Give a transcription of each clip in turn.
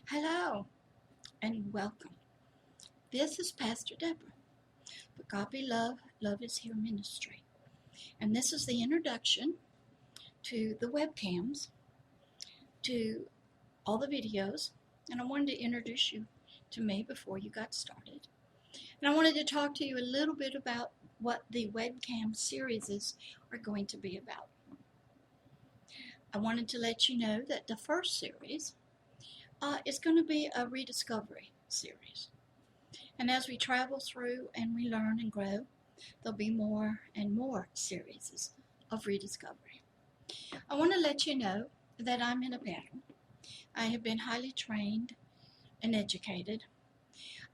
Hello and welcome. This is Pastor Deborah, Agape Love, Love is Here Ministry. And this is the introduction to the webcams, to all the videos. And I wanted to introduce you to me before you got started. And I wanted to talk to you a little bit about what the webcam series are going to be about. I wanted to let you know that the first series is going to be a rediscovery series. And as we travel through and we learn and grow, there'll be more and more series of rediscovery. I want to let you know that I'm in a battle. I have been highly trained and educated,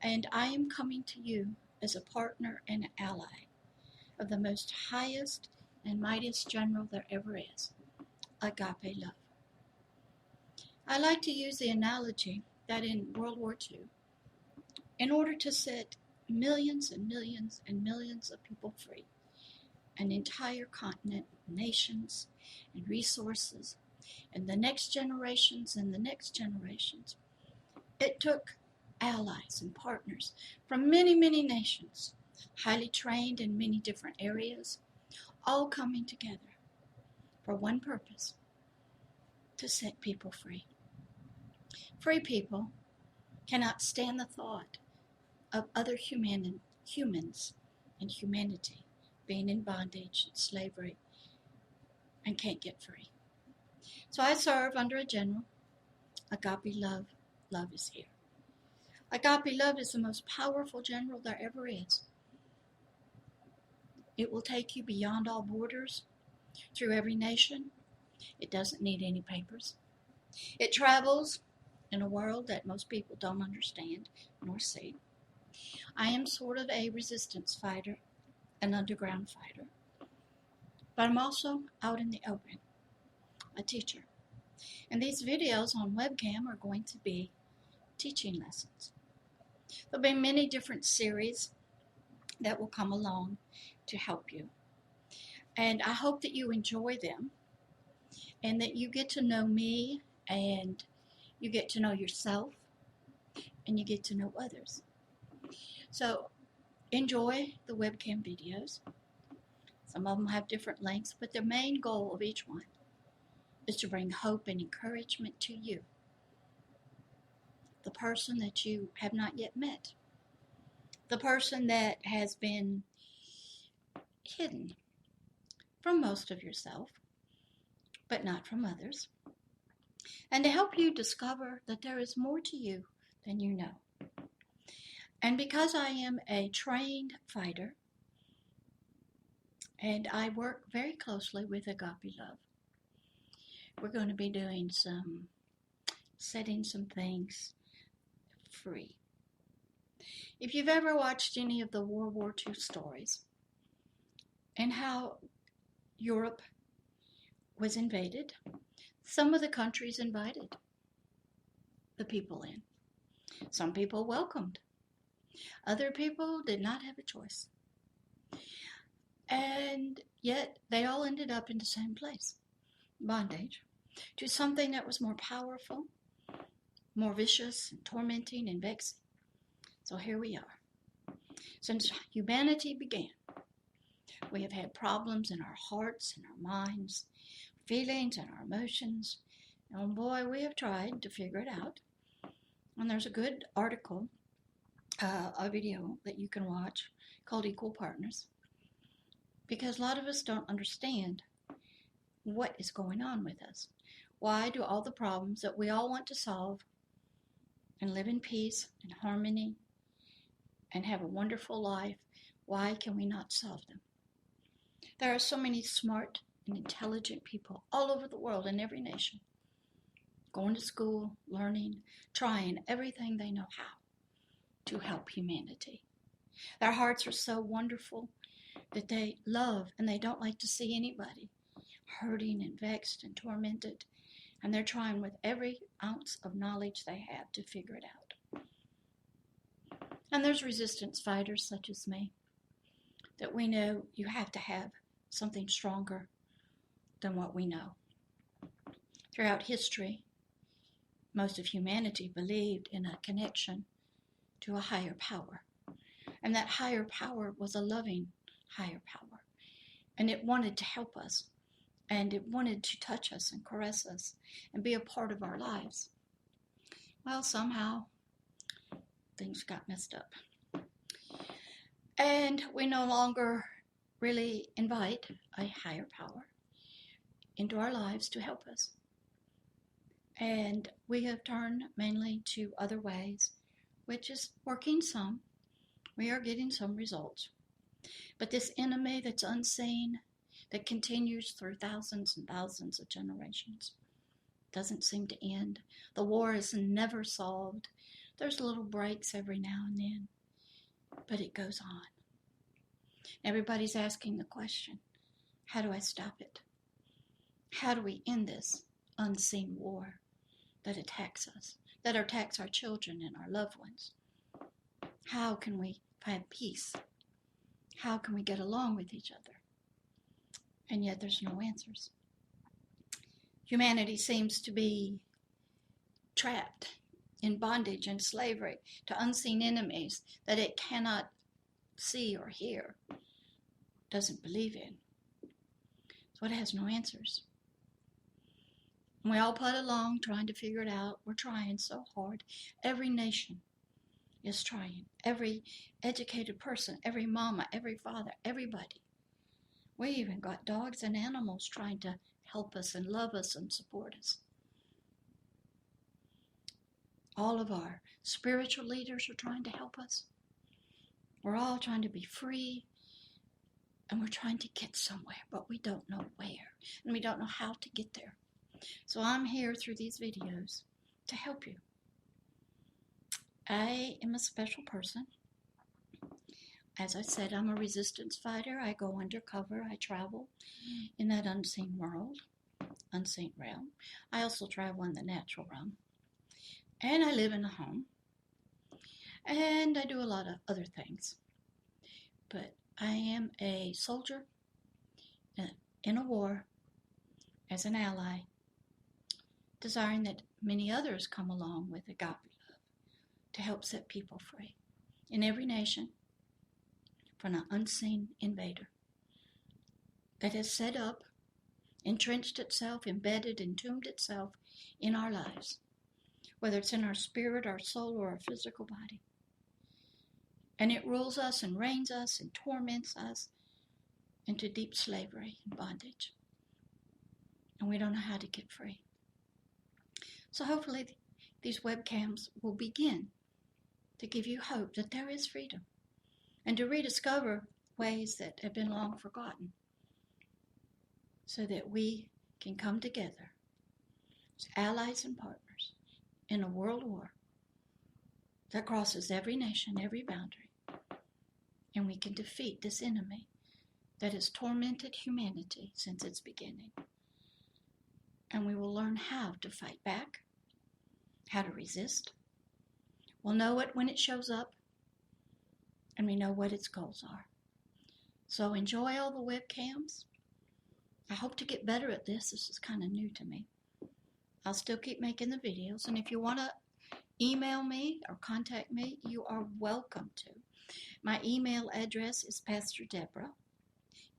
and I am coming to you as a partner and an ally of the most highest and mightiest general there ever is, Agape Love. I like to use the analogy that in World War II, in order to set millions and millions and millions of people free, an entire continent, nations, and resources, and the next generations and the next generations, it took allies and partners from many, many nations, highly trained in many different areas, all coming together for one purpose: to set people free. Free people cannot stand the thought of other humans and humanity being in bondage and slavery and can't get free. So I serve under a general, Agape Love, Love is Here. Agape Love is the most powerful general there ever is. It will take you beyond all borders, through every nation. It doesn't need any papers. It travels in a world that most people don't understand nor see. I am sort of a resistance fighter, an underground fighter, but I'm also out in the open, a teacher. And these videos on webcam are going to be teaching lessons. There'll be many different series that will come along to help you. And I hope that you enjoy them and that you get to know me and you get to know yourself and you get to know others. So enjoy the webcam videos. Some of them have different lengths, but the main goal of each one is to bring hope and encouragement to you, the person that you have not yet met, the person that has been hidden from most of yourself, but not from others, and to help you discover that there is more to you than you know. And because I am a trained fighter, and I work very closely with Agape Love, we're going to be doing setting some things free. If you've ever watched any of the World War II stories and how Europe was invaded, some of the countries invited the people in. Some people welcomed. Other people did not have a choice. And yet they all ended up in the same place, bondage, to something that was more powerful, more vicious, and tormenting, and vexing. So here we are. Since humanity began, we have had problems in our hearts and our minds, feelings and our emotions. And boy, we have tried to figure it out. And there's a good article, a video that you can watch called Equal Partners, because a lot of us don't understand what is going on with us. Why do all the problems that we all want to solve and live in peace and harmony and have a wonderful life, why can we not solve them? There are so many smart and intelligent people all over the world in every nation, going to school, learning, trying everything they know how to help humanity. Their hearts are so wonderful that they love and they don't like to see anybody hurting and vexed and tormented, and they're trying with every ounce of knowledge they have to figure it out. And there's resistance fighters such as me that we know you have to have something stronger than what we know. Throughout history, most of humanity believed in a connection to a higher power. And that higher power was a loving higher power. And it wanted to help us. And it wanted to touch us and caress us and be a part of our lives. Well, somehow things got messed up. And we no longer really invite a higher power into our lives to help us. And we have turned mainly to other ways, which is working some. We are getting some results. But this enemy that's unseen, that continues through thousands and thousands of generations, doesn't seem to end. The war is never solved. There's little breaks every now and then, but it goes on. Everybody's asking the question, how do I stop it? How do we end this unseen war that attacks us, that attacks our children and our loved ones? How can we find peace? How can we get along with each other? And yet there's no answers. Humanity seems to be trapped in bondage and slavery to unseen enemies that it cannot see or hear, doesn't believe in. So it has no answers. And we all plod along trying to figure it out. We're trying so hard. Every nation is trying. Every educated person, every mama, every father, everybody. We even got dogs and animals trying to help us and love us and support us. All of our spiritual leaders are trying to help us. We're all trying to be free, and we're trying to get somewhere, but we don't know where, and we don't know how to get there. So I'm here through these videos to help you. I am a special person. As I said, I'm a resistance fighter. I go undercover. I travel in that unseen world, unseen realm. I also travel in the natural realm. And I live in a home. And I do a lot of other things. But I am a soldier in a war as an ally, desiring that many others come along with agape love to help set people free in every nation from an unseen invader that has set up, entrenched itself, embedded, entombed itself in our lives, whether it's in our spirit, our soul, or our physical body. And it rules us and reigns us and torments us into deep slavery and bondage. And we don't know how to get free. So hopefully these webcams will begin to give you hope that there is freedom and to rediscover ways that have been long forgotten so that we can come together as allies and partners in a world war that crosses every nation, every boundary, and we can defeat this enemy that has tormented humanity since its beginning. And we will learn how to fight back, how to resist. We'll know it when it shows up, and we know what its goals are. So enjoy all the webcams. I hope to get better at this. This is kind of new to me. I'll still keep making the videos, and if you want to email me or contact me, you are welcome to. My email address is Pastor Deborah,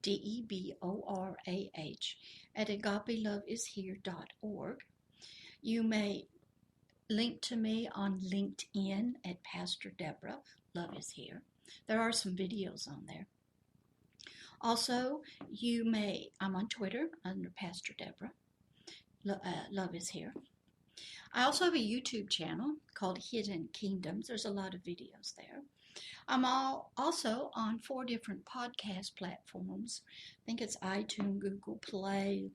DEBORAH, at agapeloveishere.org. You may link to me on LinkedIn at Pastor Deborah, Love is Here. There are some videos on there. Also, I'm on Twitter under Pastor Deborah, Love is Here. I also have a YouTube channel called Hidden Kingdoms. There's a lot of videos there. I'm also on 4 different podcast platforms. I think it's iTunes, Google Play,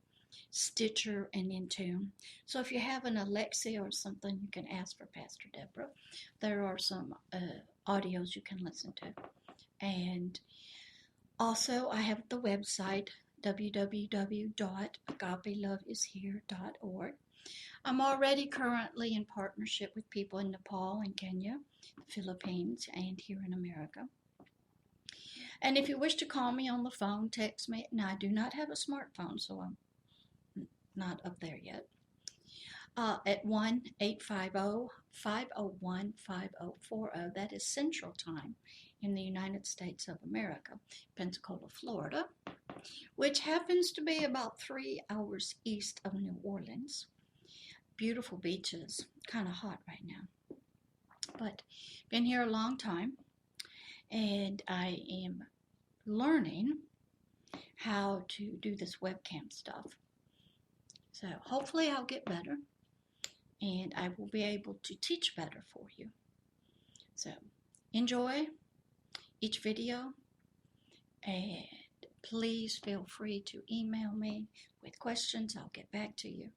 Stitcher, and Intune. So if you have an Alexa or something, you can ask for Pastor Deborah. There are some audios you can listen to. And also I have the website www.agapeloveishere.org. I'm already currently in partnership with people in Nepal and Kenya, the Philippines, and here in America. And if you wish to call me on the phone, text me. Now, I do not have a smartphone, so I'm not up there yet. at 1-850-501-5040. That is Central Time in the United States of America, Pensacola, Florida, which happens to be about 3 hours east of New Orleans. Beautiful beaches, kind of hot right now. But been here a long time, and I am learning how to do this webcam stuff. So hopefully I'll get better, and I will be able to teach better for you. So enjoy each video, and please feel free to email me with questions. I'll get back to you.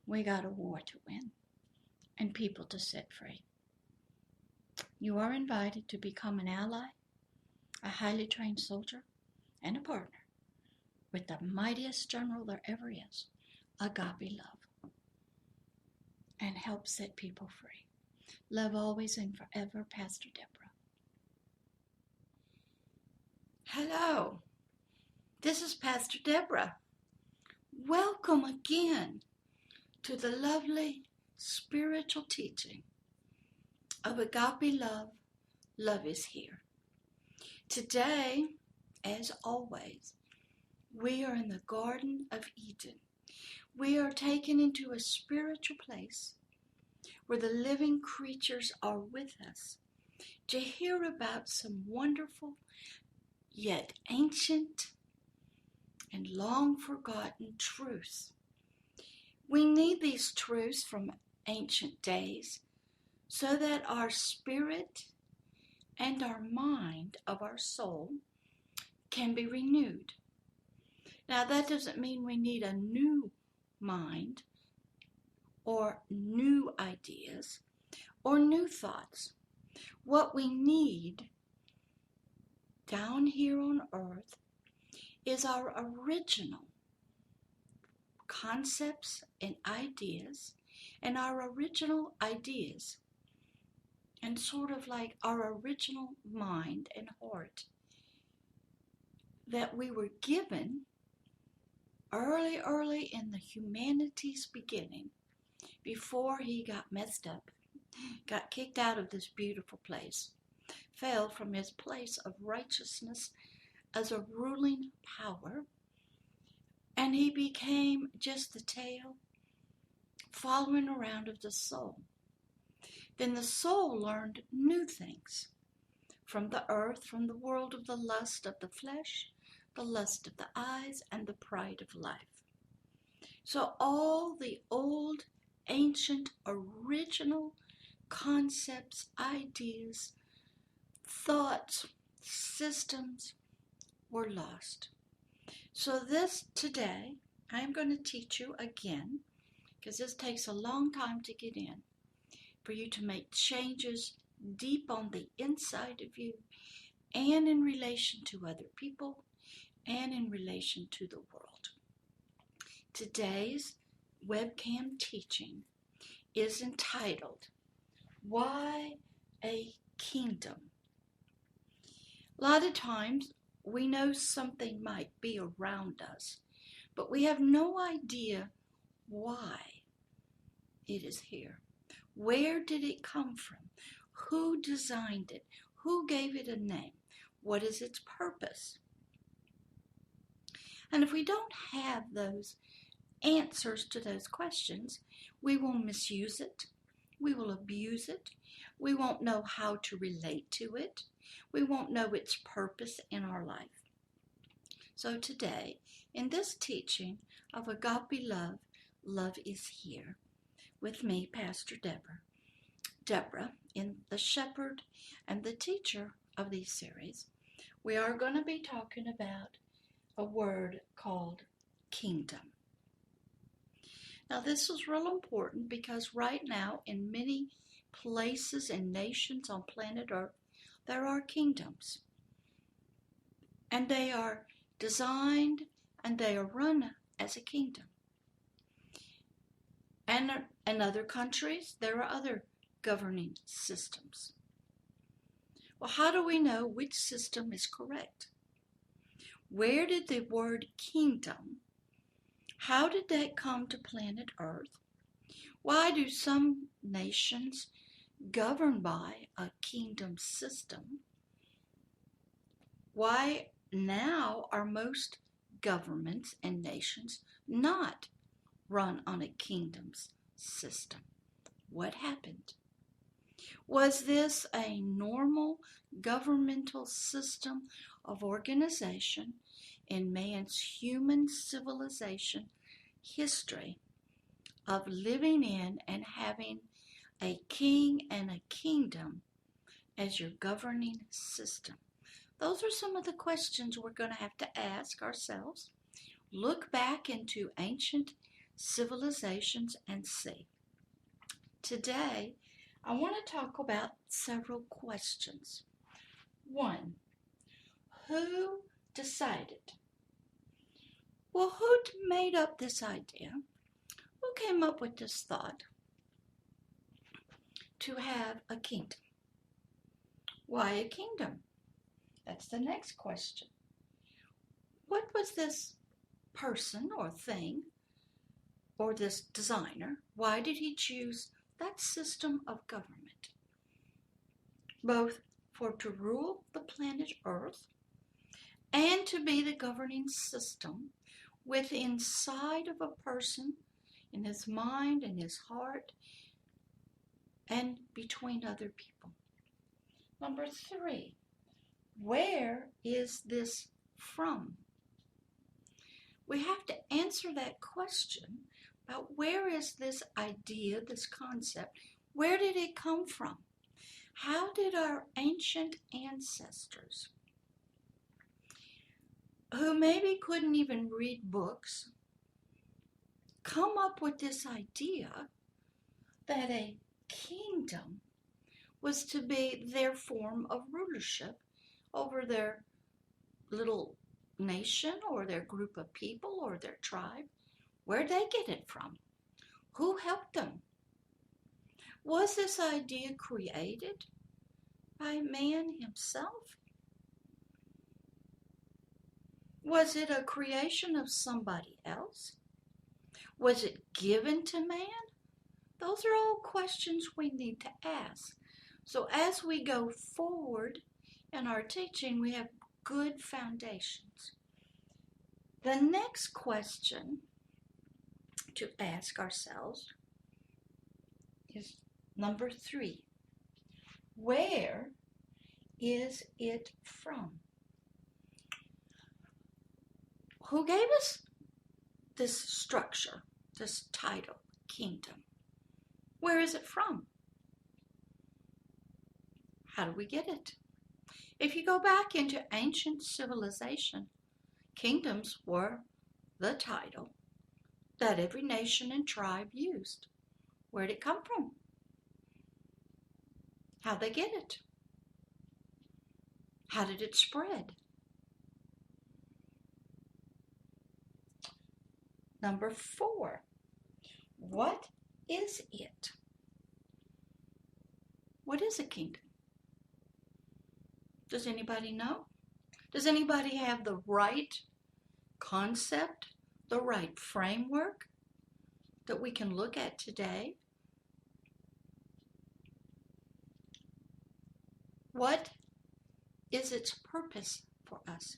We got a war to win and people to set free. You are invited to become an ally, a highly trained soldier, and a partner with the mightiest general there ever is, Agape Love, and help set people free. Love always and forever, Pastor Deborah. Hello, this is Pastor Deborah. Welcome again to the lovely spiritual teaching of Agape Love. Love is here. Today, as always, we are in the Garden of Eden. We are taken into a spiritual place where the living creatures are with us to hear about some wonderful yet ancient and long forgotten truths. We need these truths from ancient days so that our spirit and our mind of our soul can be renewed. Now, that doesn't mean we need a new mind or new ideas or new thoughts. What we need down here on earth is our original concepts and ideas, and our original ideas, and sort of like our original mind and heart that we were given early in the humanity's beginning, before he got messed up, got kicked out of this beautiful place, fell from his place of righteousness as a ruling power, and he became just the tail following around of the soul. Then the soul learned new things from the earth, from the world of the lust of the flesh, the lust of the eyes, and the pride of life. So all the old, ancient, original concepts, ideas, thoughts, systems were lost. So today, I'm going to teach you again, because this takes a long time to get in, for you to make changes deep on the inside of you, and in relation to other people, and in relation to the world. Today's webcam teaching is entitled, Why a Kingdom? A lot of times we know something might be around us, but we have no idea why it is here. Where did it come from? Who designed it? Who gave it a name? What is its purpose? And if we don't have those answers to those questions, we will misuse it. We will abuse it. We won't know how to relate to it. We won't know its purpose in our life. So today, in this teaching of Agape Love, Love is Here, with me, Pastor Deborah. Deborah, in the shepherd and the teacher of these series, we are going to be talking about a word called kingdom. Now, this is real important because right now, in many places and nations on planet Earth, there are kingdoms. And they are designed and they are run as a kingdom. And in other countries, there are other governing systems. Well, how do we know which system is correct? Where did the word kingdom, How did that come to planet Earth? Why do some nations govern by a kingdom system? Why now are most governments and nations not run on a kingdom's system? What happened? Was this a normal governmental system of organization in man's human civilization history of living in and having a king and a kingdom as your governing system? Those are some of the questions we're going to have to ask ourselves. Look back into ancient civilizations and see. Today, I want to talk about several questions. One, who decided? Well, who made up this idea? Who came up with this thought to have a kingdom? Why a kingdom? That's the next question. What was this person or thing or this designer? Why did he choose that system of government? Both for to rule the planet Earth and to be the governing system within inside of a person, in his mind and his heart, and between other people. Number 3, where is this from? We have to answer that question about where is this idea, this concept, where did it come from? How did our ancient ancestors, who maybe couldn't even read books, come up with this idea that a kingdom was to be their form of rulership over their little nation or their group of people or their tribe? Where'd they get it from? Who helped them? Was this idea created by man himself? Was it a creation of somebody else? Was it given to man? Those are all questions we need to ask. So as we go forward in our teaching, we have good foundations. The next question to ask ourselves is number 3. Where is it from? Who gave us this structure, this title, kingdom? Where is it from? How do we get it? If you go back into ancient civilization, kingdoms were the title that every nation and tribe used. Where did it come from? How'd they get it? How did it spread? Number 4, what is it? What is a kingdom? Does anybody know? Does anybody have the right concept, the right framework that we can look at today? What is its purpose for us?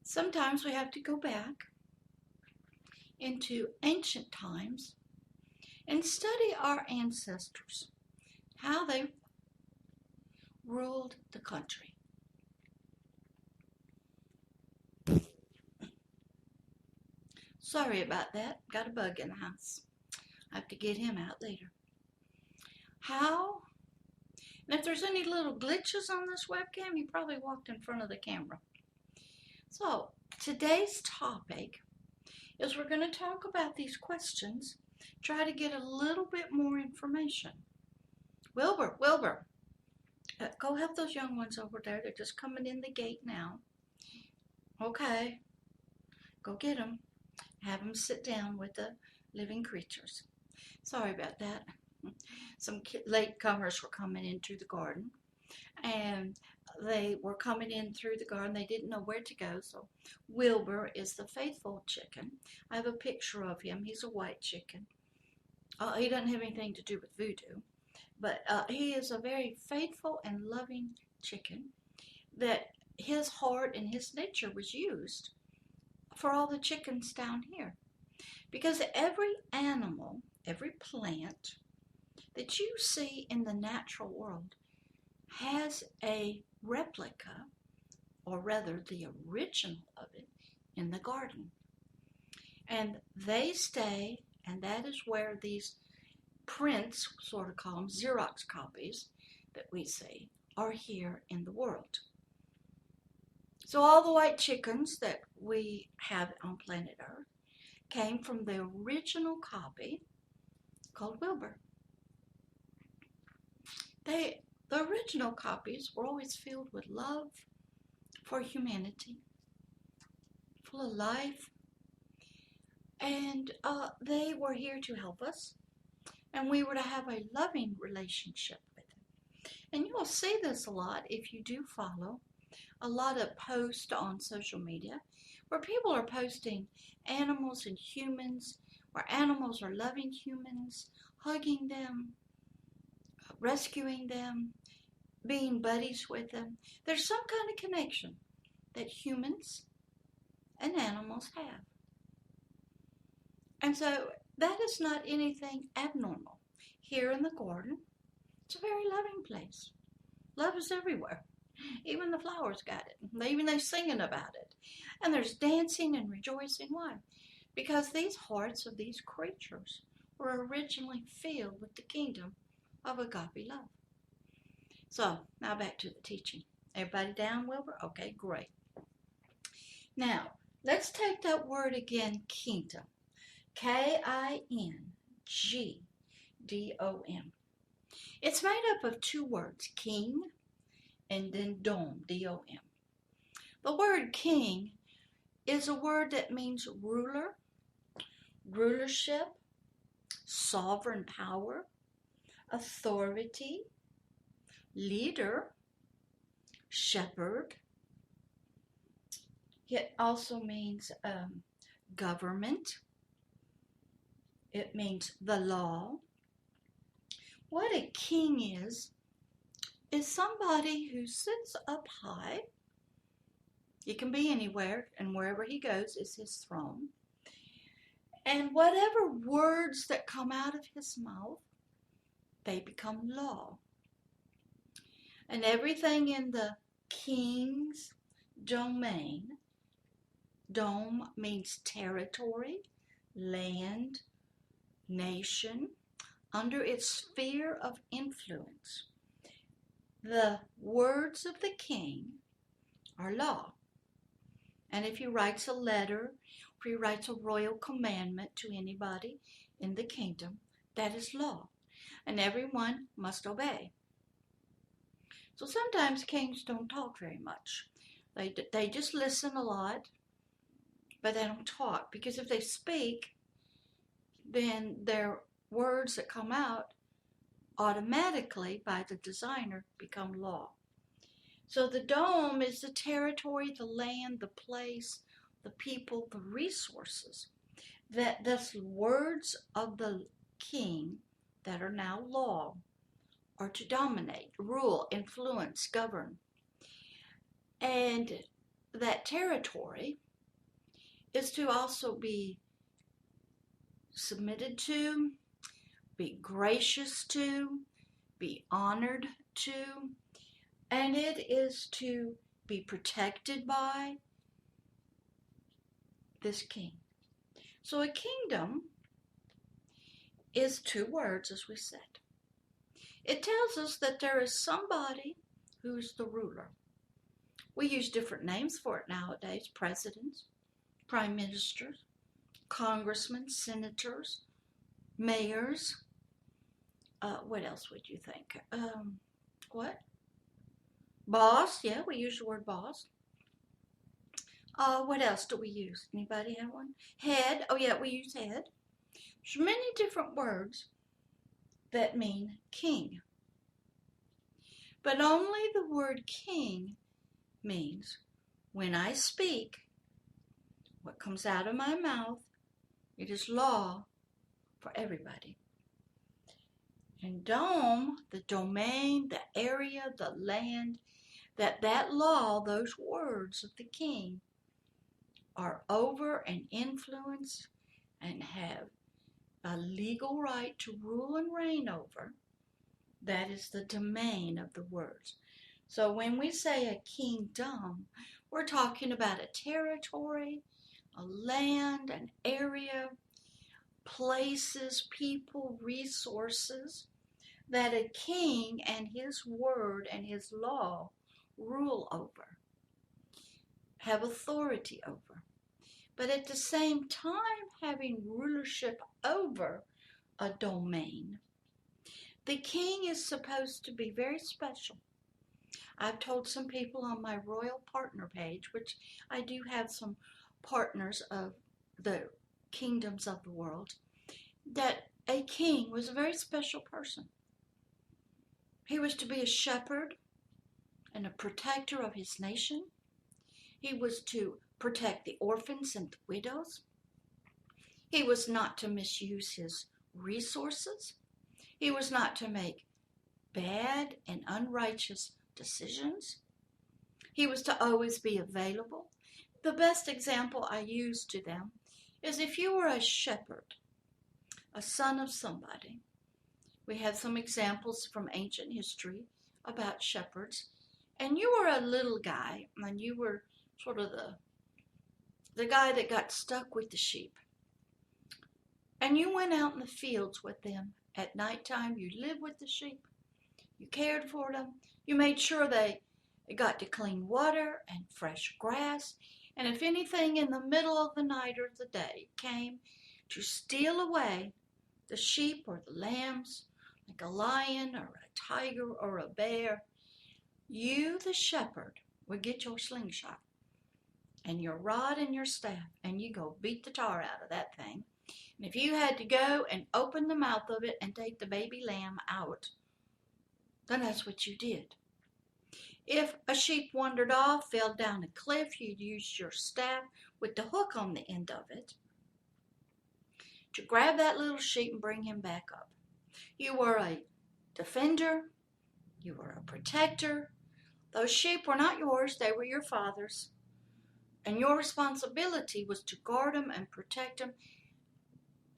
Sometimes we have to go back into ancient times and study our ancestors, how they ruled the country. Sorry about that. Got a bug in the house. I have to get him out later. How? And if there's any little glitches on this webcam, you probably walked in front of the camera. So, today's topic is we're going to talk about these questions, try to get a little bit more information. Wilbur, go help those young ones over there. They're just coming in the gate now. Okay, go get them. Have them sit down with the living creatures. Sorry about that. Some late comers were coming into the garden, and they were coming in through the garden. They didn't know where to go, so Wilbur is the faithful chicken. I have a picture of him. He's a white chicken. He doesn't have anything to do with voodoo, but he is a very faithful and loving chicken that his heart and his nature was used for all the chickens down here. Because every animal, every plant that you see in the natural world has a replica, or rather the original of it, in the garden. And they stay, and that is where these prints, sort of call them Xerox copies, that we see, are here in the world. So all the white chickens that we have on planet Earth came from the original copy called Wilbur. The original copies were always filled with love for humanity, full of life, and they were here to help us, and we were to have a loving relationship with them. And you will see this a lot if you do follow a lot of posts on social media where people are posting animals and humans, where animals are loving humans, hugging them, rescuing them, being buddies with them. There's some kind of connection that humans and animals have. And so that is not anything abnormal. Here in the garden, it's a very loving place. Love is everywhere. Even the flowers got it. Even they're singing about it. And there's dancing and rejoicing. Why? Because these hearts of these creatures were originally filled with the kingdom of agape love. So, now back to the teaching. Everybody down, Wilbur? Okay, great. Now, let's take that word again, kingdom. K-I-N-G-D-O-M. It's made up of two words, king and then dom, D-O-M. The word king is a word that means ruler, rulership, sovereign power, authority, leader, shepherd. It also means government. It means the law. What a king is somebody who sits up high. He can be anywhere, and wherever he goes is his throne. And whatever words that come out of his mouth, they become law. And everything in the king's domain, dome means territory, land, nation, under its sphere of influence. The words of the king are law. And if he writes a letter, if he writes a royal commandment to anybody in the kingdom, that is law. And everyone must obey. So sometimes kings don't talk very much. They just listen a lot, but they don't talk. Because if they speak, then their words that come out automatically by the designer become law. So the dome is the territory, the land, the place, the people, the resources that the words of the king that are now law are to dominate, rule, influence, govern. And that territory is to also be submitted to, be gracious to, be honored to, and it is to be protected by this king. So a kingdom is two words, as we said. It tells us that there is somebody who's the ruler. We use different names for it nowadays: presidents, prime ministers, congressmen, senators, mayors. What else would you think? What? Boss, yeah, we use the word boss. What else do we use? Anybody have one? Head, oh yeah, we use head. There's many different words that mean king. But only the word king means when I speak, what comes out of my mouth, it is law for everybody. And dome, the domain, the area, the land, that law, those words of the king are over and influence and have a legal right to rule and reign over. That is the domain of the words. So when we say a kingdom, we're talking about a territory, a land, an area, places, people, resources that a king and his word and his law rule over, have authority over. But at the same time, having rulership over a domain, the king is supposed to be very special. I've told some people on my royal partner page, which I do have some partners of the kingdoms of the world, that a king was a very special person. He was to be a shepherd and a protector of his nation. He was to protect the orphans and the widows. He was not to misuse his resources. He was not to make bad and unrighteous decisions. He was to always be available. The best example I use to them is if you were a shepherd, a son of somebody. We have some examples from ancient history about shepherds. And you were a little guy, and you were sort of the guy that got stuck with the sheep. And you went out in the fields with them at nighttime. You lived with the sheep. You cared for them. You made sure they got to clean water and fresh grass. And if anything in the middle of the night or the day came to steal away the sheep or the lambs, like a lion or a tiger or a bear, you, the shepherd, would get your slingshot and your rod and your staff, and you go beat the tar out of that thing. And if you had to go and open the mouth of it and take the baby lamb out, then that's what you did. If a sheep wandered off, fell down a cliff, you'd use your staff with the hook on the end of it to grab that little sheep and bring him back up. You were a defender. You were a protector. Those sheep were not yours. They were your father's. And your responsibility was to guard them and protect them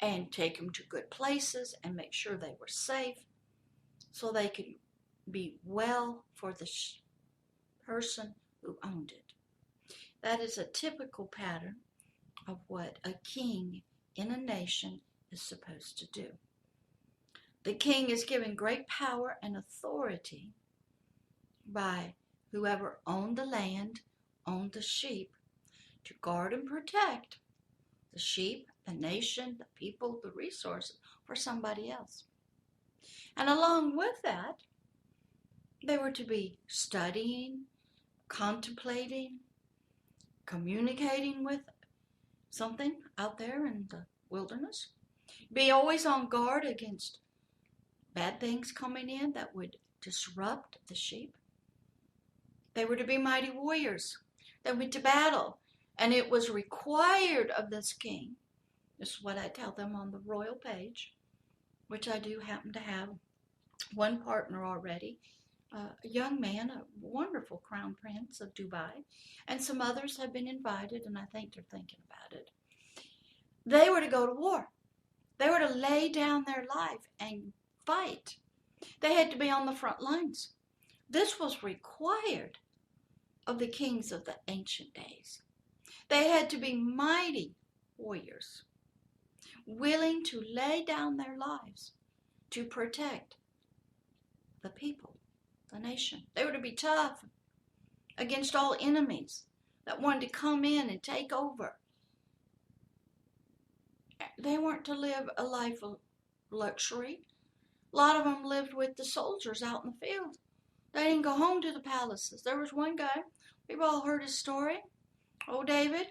and take them to good places and make sure they were safe so they could be well for the person who owned it. That is a typical pattern of what a king in a nation is supposed to do. The king is given great power and authority by whoever owned the land, owned the sheep, to guard and protect the sheep, the nation, the people, the resources for somebody else. And along with that, they were to be studying, contemplating, communicating with something out there in the wilderness. Be always on guard against bad things coming in that would disrupt the sheep. They were to be mighty warriors. They went to battle. And it was required of this king. This is what I tell them on the royal page, which I do happen to have one partner already, a young man, a wonderful crown prince of Dubai, and some others have been invited, and I think they're thinking about it. They were to go to war. They were to lay down their life and fight. They had to be on the front lines. This was required of the kings of the ancient days. They had to be mighty warriors, willing to lay down their lives to protect the people, the nation. They were to be tough against all enemies that wanted to come in and take over. They weren't to live a life of luxury. A lot of them lived with the soldiers out in the field. They didn't go home to the palaces. There was one guy, we've all heard his story, old David.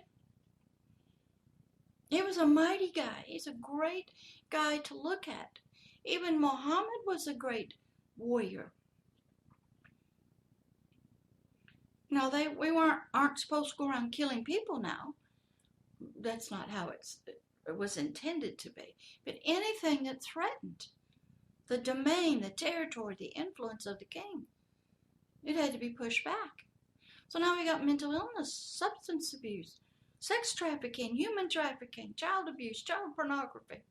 He was a mighty guy. He's a great guy to look at. Even Muhammad was a great warrior. No, we aren't supposed to go around killing people now. That's not how it was intended to be. But anything that threatened the domain, the territory, the influence of the king, it had to be pushed back. So now we got mental illness, substance abuse, sex trafficking, human trafficking, child abuse, child pornography.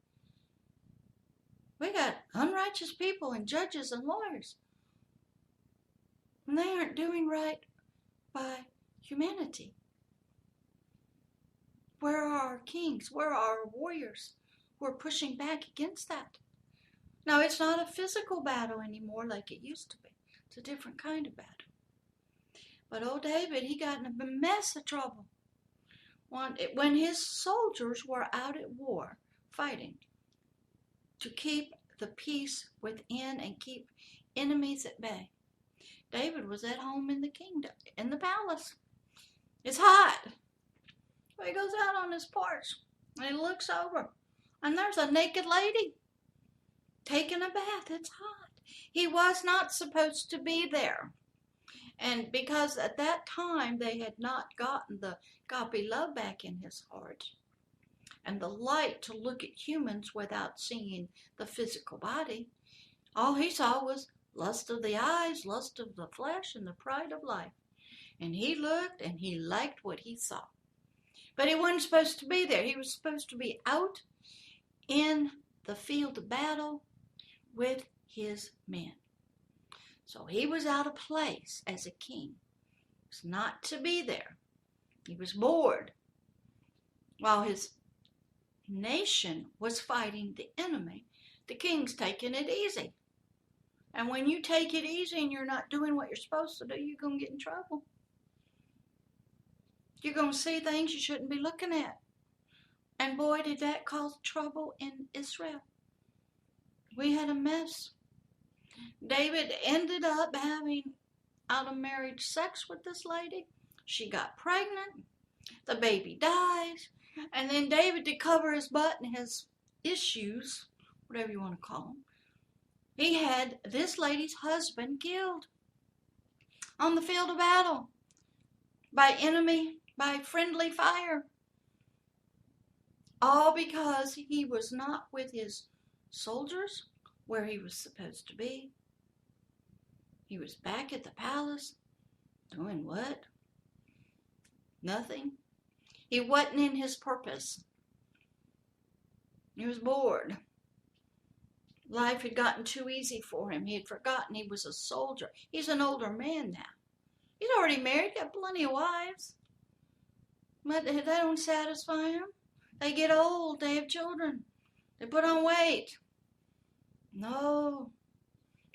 We got unrighteous people and judges and lawyers. And they aren't doing right by humanity. Where are our kings? Where are our warriors who are pushing back against that? Now, it's not a physical battle anymore like it used to be. It's a different kind of battle. But old David, he got in a mess of trouble when his soldiers were out at war fighting to keep the peace within and keep enemies at bay. David was at home in the kingdom, in the palace. It's hot. So he goes out on his porch and he looks over, and there's a naked lady taking a bath. It's hot. He was not supposed to be there. And because at that time they had not gotten the agape love back in his heart and the light to look at humans without seeing the physical body, all he saw was lust of the eyes, lust of the flesh, and the pride of life. And he looked and he liked what he saw. But he wasn't supposed to be there. He was supposed to be out in the field of battle with his men. So he was out of place as a king. He was not to be there. He was bored while his nation was fighting the enemy. The king's taking it easy. And when you take it easy and you're not doing what you're supposed to do, you're going to get in trouble. You're going to see things you shouldn't be looking at. And boy, did that cause trouble in Israel. We had a mess. David ended up having out of marriage sex with this lady. She got pregnant. The baby dies. And then David, to cover his butt and his issues, whatever you want to call them, he had this lady's husband killed on the field of battle by friendly fire. All because he was not with his soldiers where he was supposed to be. He was back at the palace doing what? Nothing. He wasn't in his purpose. He was bored. Life had gotten too easy for him. He had forgotten he was a soldier. He's an older man now. He's already married, got plenty of wives. But that don't satisfy him. They get old, they have children, they put on weight. No,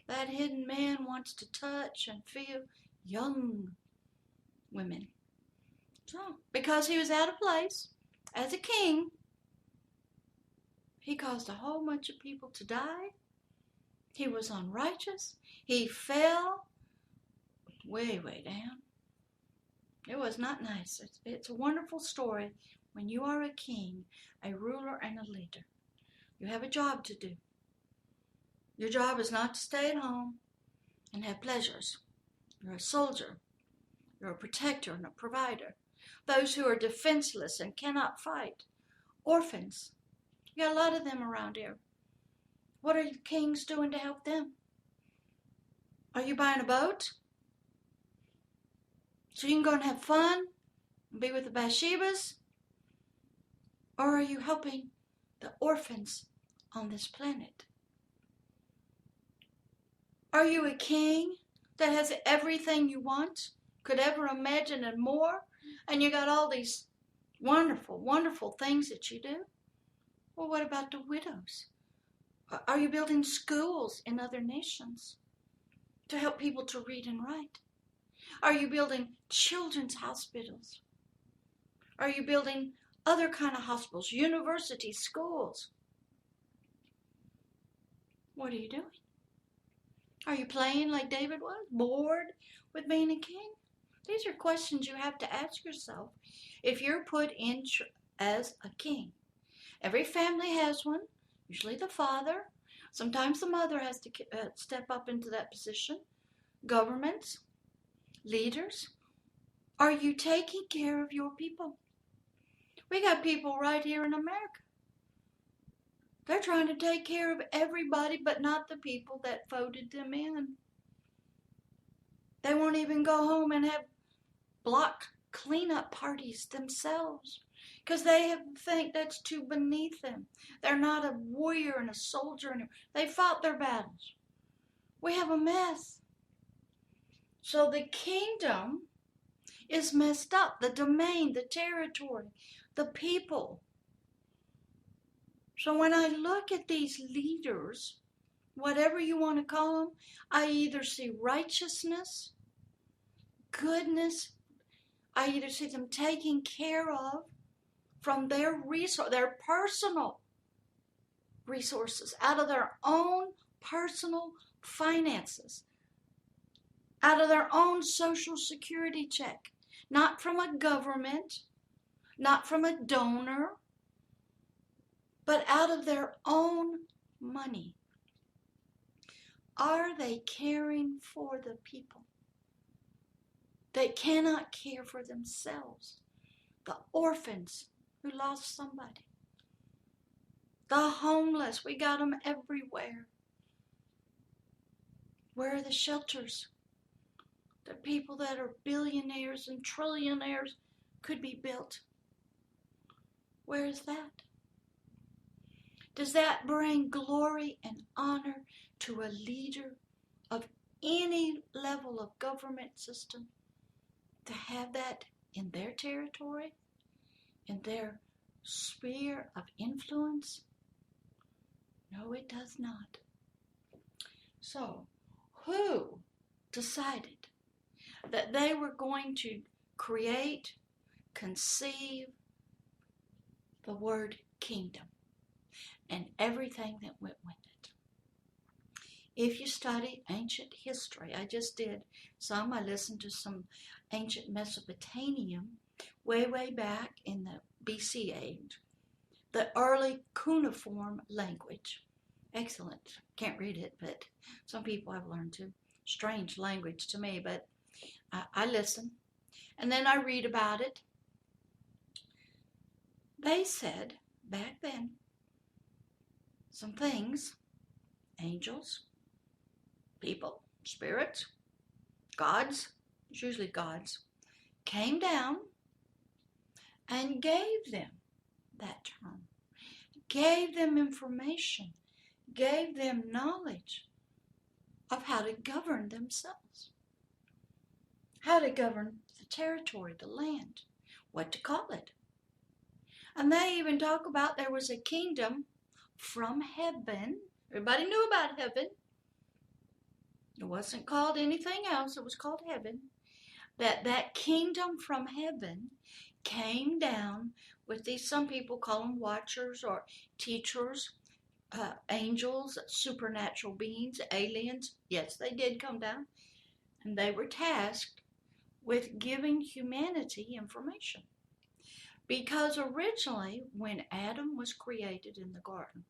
that hidden man wants to touch and feel young women. So, because he was out of place as a king, he caused a whole bunch of people to die. He was unrighteous. He fell way, way down. It was not nice. It's a wonderful story when you are a king, a ruler, and a leader. You have a job to do. Your job is not to stay at home and have pleasures. You're a soldier. You're a protector and a provider. Those who are defenseless and cannot fight. Orphans. You got a lot of them around here. What are kings doing to help them? Are you buying a boat so you can go and have fun and be with the Bathshebas? Or are you helping the orphans on this planet? Are you a king that has everything you want, could ever imagine and more, and you got all these wonderful, wonderful things that you do? Well, what about the widows? Are you building schools in other nations to help people to read and write? Are you building children's hospitals? Are you building other kind of hospitals, universities, schools? What are you doing? Are you playing like David was, bored with being a king? These are questions you have to ask yourself if you're put in as a king. Every family has one, usually the father. Sometimes the mother has to step up into that position. Governments, leaders, Are you taking care of your people? We got people right here in America. They're trying to take care of everybody but not the people that voted them in. They won't even go home and have block cleanup parties themselves because they think that's too beneath them. They're not a warrior and a soldier anymore. They fought their battles. We have a mess. So the kingdom is messed up. The domain, the territory, the people. So when I look at these leaders, whatever you want to call them, I either see righteousness, goodness, I either see them taking care of from their personal resources, out of their own personal finances, out of their own social security check, not from a government, not from a donor, but out of their own money. Are they caring for the people? They cannot care for themselves. The orphans who lost somebody. The homeless, we got them everywhere. Where are the shelters? The people that are billionaires and trillionaires could be built. Where is that? Does that bring glory and honor to a leader of any level of government system to have that in their territory, in their sphere of influence? No, it does not. So, who decided that they were going to create, conceive the word kingdom and everything that went with it? If you study ancient history, I just did some, I listened to some ancient Mesopotamian way back in the BC age, the early cuneiform language. Excellent. Can't read it, but some people have learned to. Strange language to me, but I listen. And then I read about it. They said back then some things, angels, people, spirits, gods, it's usually gods, came down and gave them that term, gave them information, gave them knowledge of how to govern themselves, how to govern the territory, the land, what to call it. And they even talk about there was a kingdom from heaven. Everybody knew about heaven. It wasn't called anything else. It was called heaven. That kingdom from heaven came down with these, some people call them watchers or teachers, angels, supernatural beings, aliens. Yes, they did come down. And they were tasked with giving humanity information. Because originally, when Adam was created in the garden,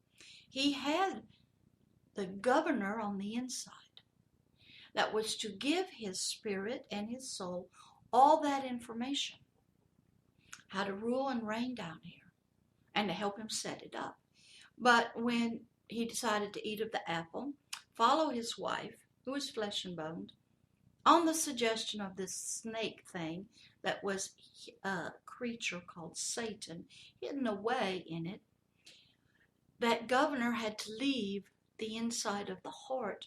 he had the governor on the inside that was to give his spirit and his soul all that information, how to rule and reign down here, and to help him set it up. But when he decided to eat of the apple, follow his wife, who was flesh and bone, on the suggestion of this snake thing that was a creature called Satan hidden away in it, that governor had to leave the inside of the heart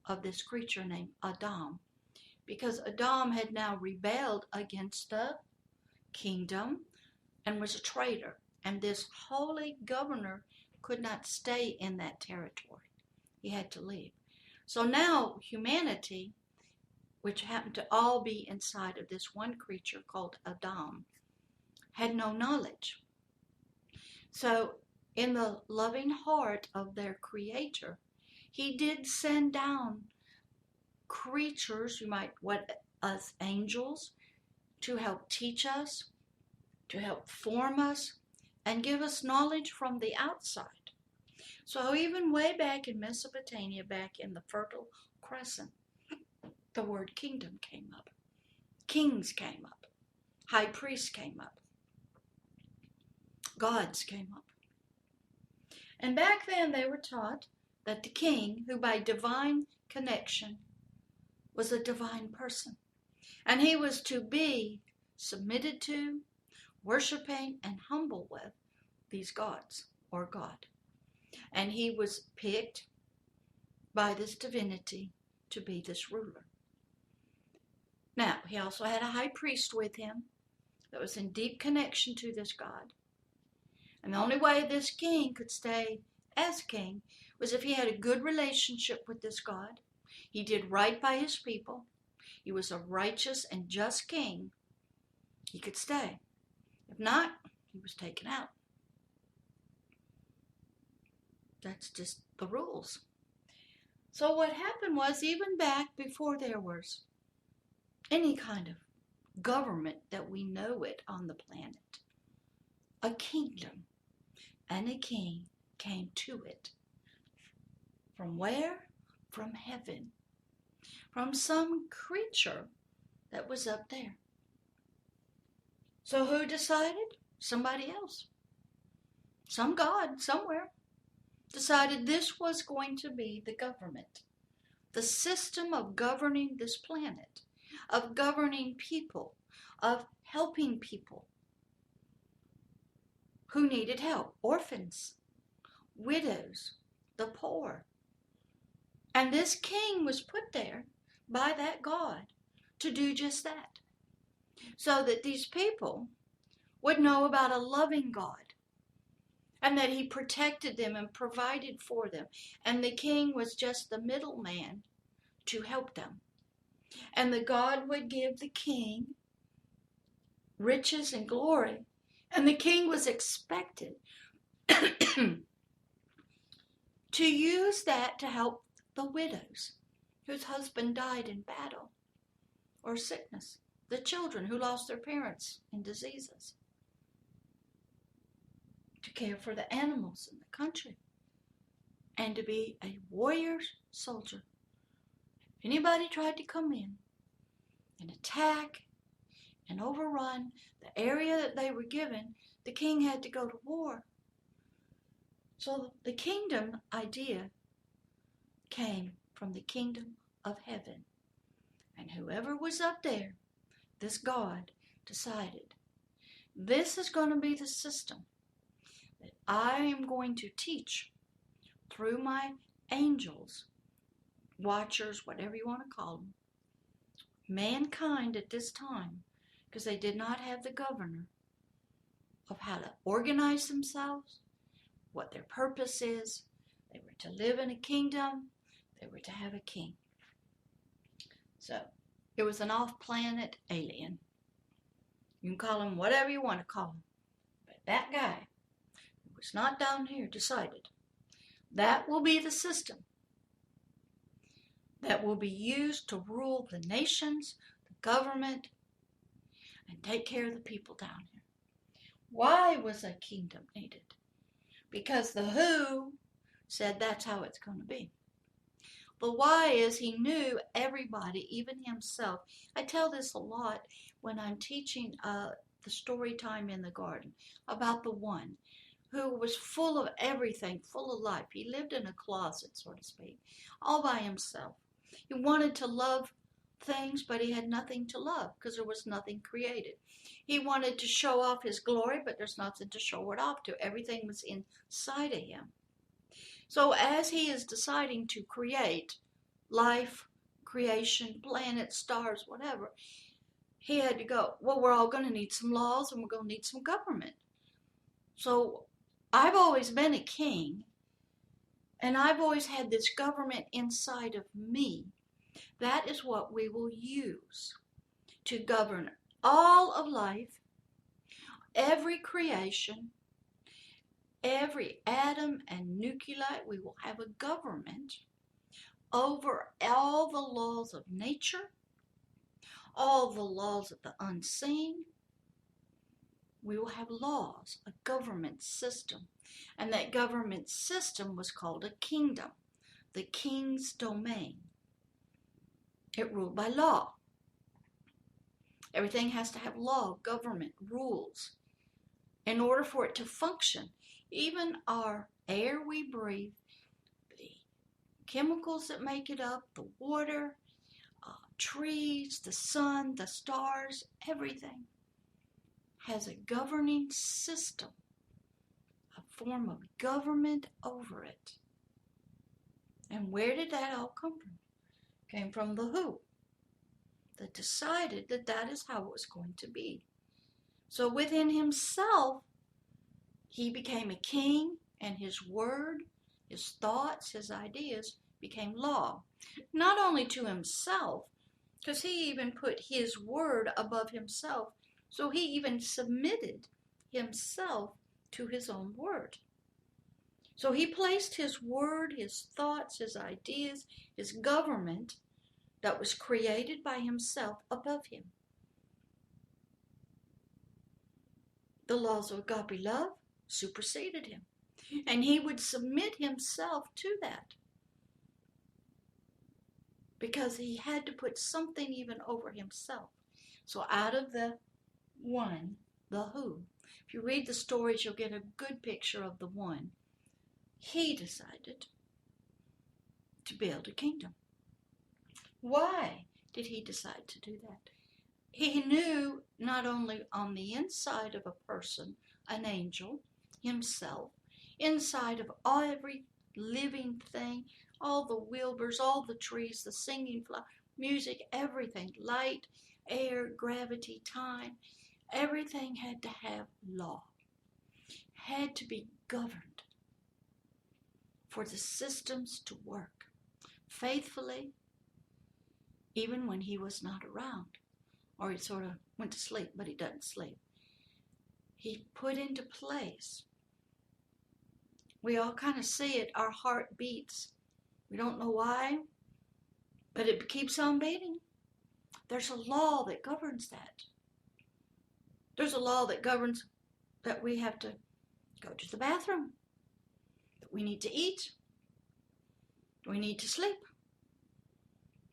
of this creature named Adam, because Adam had now rebelled against the kingdom and was a traitor, and this holy governor could not stay in that territory. He had to leave. So now humanity, which happened to all be inside of this one creature called Adam, had no knowledge. So in the loving heart of their creator, he did send down creatures, us angels, to help teach us, to help form us, and give us knowledge from the outside. So even way back in Mesopotamia, back in the Fertile Crescent, the word kingdom came up. Kings came up. high priests came up. Gods came up. And back then they were taught that the king, who by divine connection was a divine person, and he was to be submitted to, worshiping, and humble with these gods or God. And he was picked by this divinity to be this ruler. Now, he also had a high priest with him that was in deep connection to this God. And the only way this king could stay as king was if he had a good relationship with this God. He did right by his people. He was a righteous and just king. He could stay. If not, he was taken out. That's just the rules. So what happened was, even back before there was any kind of government that we know it on the planet, a kingdom and a king came to it. From where? From heaven. From some creature that was up there. So who decided? Somebody else. Some God somewhere decided this was going to be the government. The system of governing this planet, of governing people, of helping people who needed help. Orphans, widows, the poor. And this king was put there by that God to do just that. So that these people would know about a loving God, and that he protected them and provided for them. And the king was just the middleman to help them. And the God would give the king riches and glory. And the king was expected to use that to help the widows whose husband died in battle or sickness. The children who lost their parents in diseases. To care for the animals in the country. And to be a warrior soldier. If anybody tried to come in and attack and overrun the area that they were given, the king had to go to war. So the kingdom idea came from the kingdom of heaven. And whoever was up there, this God decided, this is going to be the system that I am going to teach through my angels, watchers, whatever you want to call them, mankind at this time, because they did not have the governor of how to organize themselves, what their purpose is. They were to live in a kingdom. They were to have a king. So it was an off-planet alien. You can call him whatever you want to call him. But that guy who was not down here decided that will be the system that will be used to rule the nations, the government, and take care of the people down here. Why was a kingdom needed? Because the who said that's how it's going to be. The why is he knew everybody, even himself. I tell this a lot when I'm teaching the story time in the garden about the one who was full of everything, full of life. He lived in a closet, so to speak, all by himself. He wanted to love things, but he had nothing to love because there was nothing created. He wanted to show off his glory, but there's nothing to show it off to. Everything was inside of him. So as he is deciding to create life, creation, planets, stars, whatever, he had to go, well, we're all going to need some laws and we're going to need some government. So I've always been a king, and I've always had this government inside of me. That is what we will use to govern all of life, every creation, every atom and nuclei. We will have a government over all the laws of nature, all the laws of the unseen. We will have laws, a government system. And that government system was called a kingdom, the king's domain. It ruled by law. Everything has to have law, government, rules in order for it to function. Even our air we breathe, the chemicals that make it up, the water, trees, the sun, the stars, everything has a governing system, a form of government over it. And where did that all come from? It came from the who that decided that that is how it was going to be. So within himself, he became a king, and his word, his thoughts, his ideas became law. Not only to himself, because he even put his word above himself, so he even submitted himself to his own word. So he placed his word, his thoughts, his ideas, his government that was created by himself above him. The laws of agape love superseded him, and he would submit himself to that because he had to put something even over himself. So out of the one, the who, if you read the stories, you'll get a good picture of the one. He decided to build a kingdom. Why did he decide to do that? He knew not only on the inside of a person, an angel, himself, inside of every living thing, all the wilburs, all the trees, the singing flower, music, everything, light, air, gravity, time, everything had to have law, had to be governed for the systems to work faithfully, even when he was not around, or he sort of went to sleep, but he doesn't sleep. He put into place. We all kind of see it. Our heart beats. We don't know why, but it keeps on beating. There's a law that governs that. There's a law that governs that we have to go to the bathroom, that we need to eat, we need to sleep.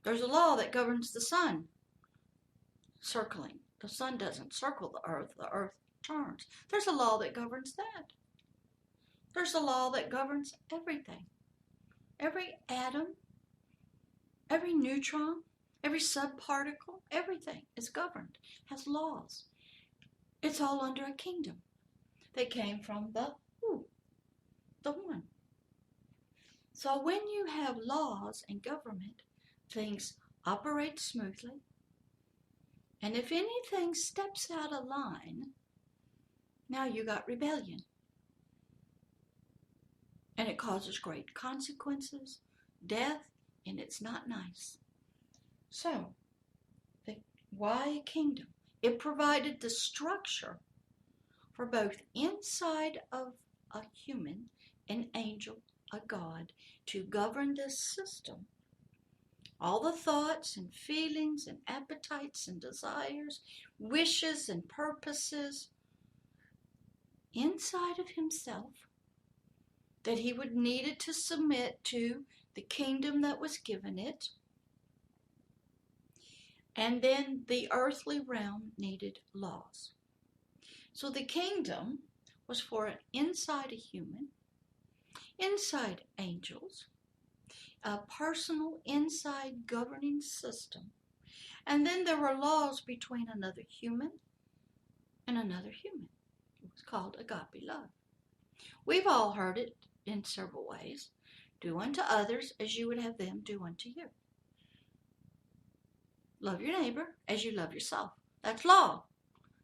There's a law that governs the sun circling. The sun doesn't circle the earth turns. There's a law that governs that. There's a law that governs everything. Every atom, every neutron, every subparticle, everything is governed, has laws. It's all under a kingdom. They came from the who, the one. So when you have laws and government, things operate smoothly. And if anything steps out of line, now you got rebellion. And it causes great consequences, death, and it's not nice. So, why a kingdom? It provided the structure for both inside of a human, an angel, a God, to govern this system. All the thoughts and feelings and appetites and desires, wishes and purposes inside of himself that he would needed to submit to the kingdom that was given it. And then the earthly realm needed laws. So the kingdom was for inside a human, inside angels, a personal inside governing system. And then there were laws between another human and another human. It was called agape love. We've all heard it in several ways. Do unto others as you would have them do unto you. Love your neighbor as you love yourself. That's law.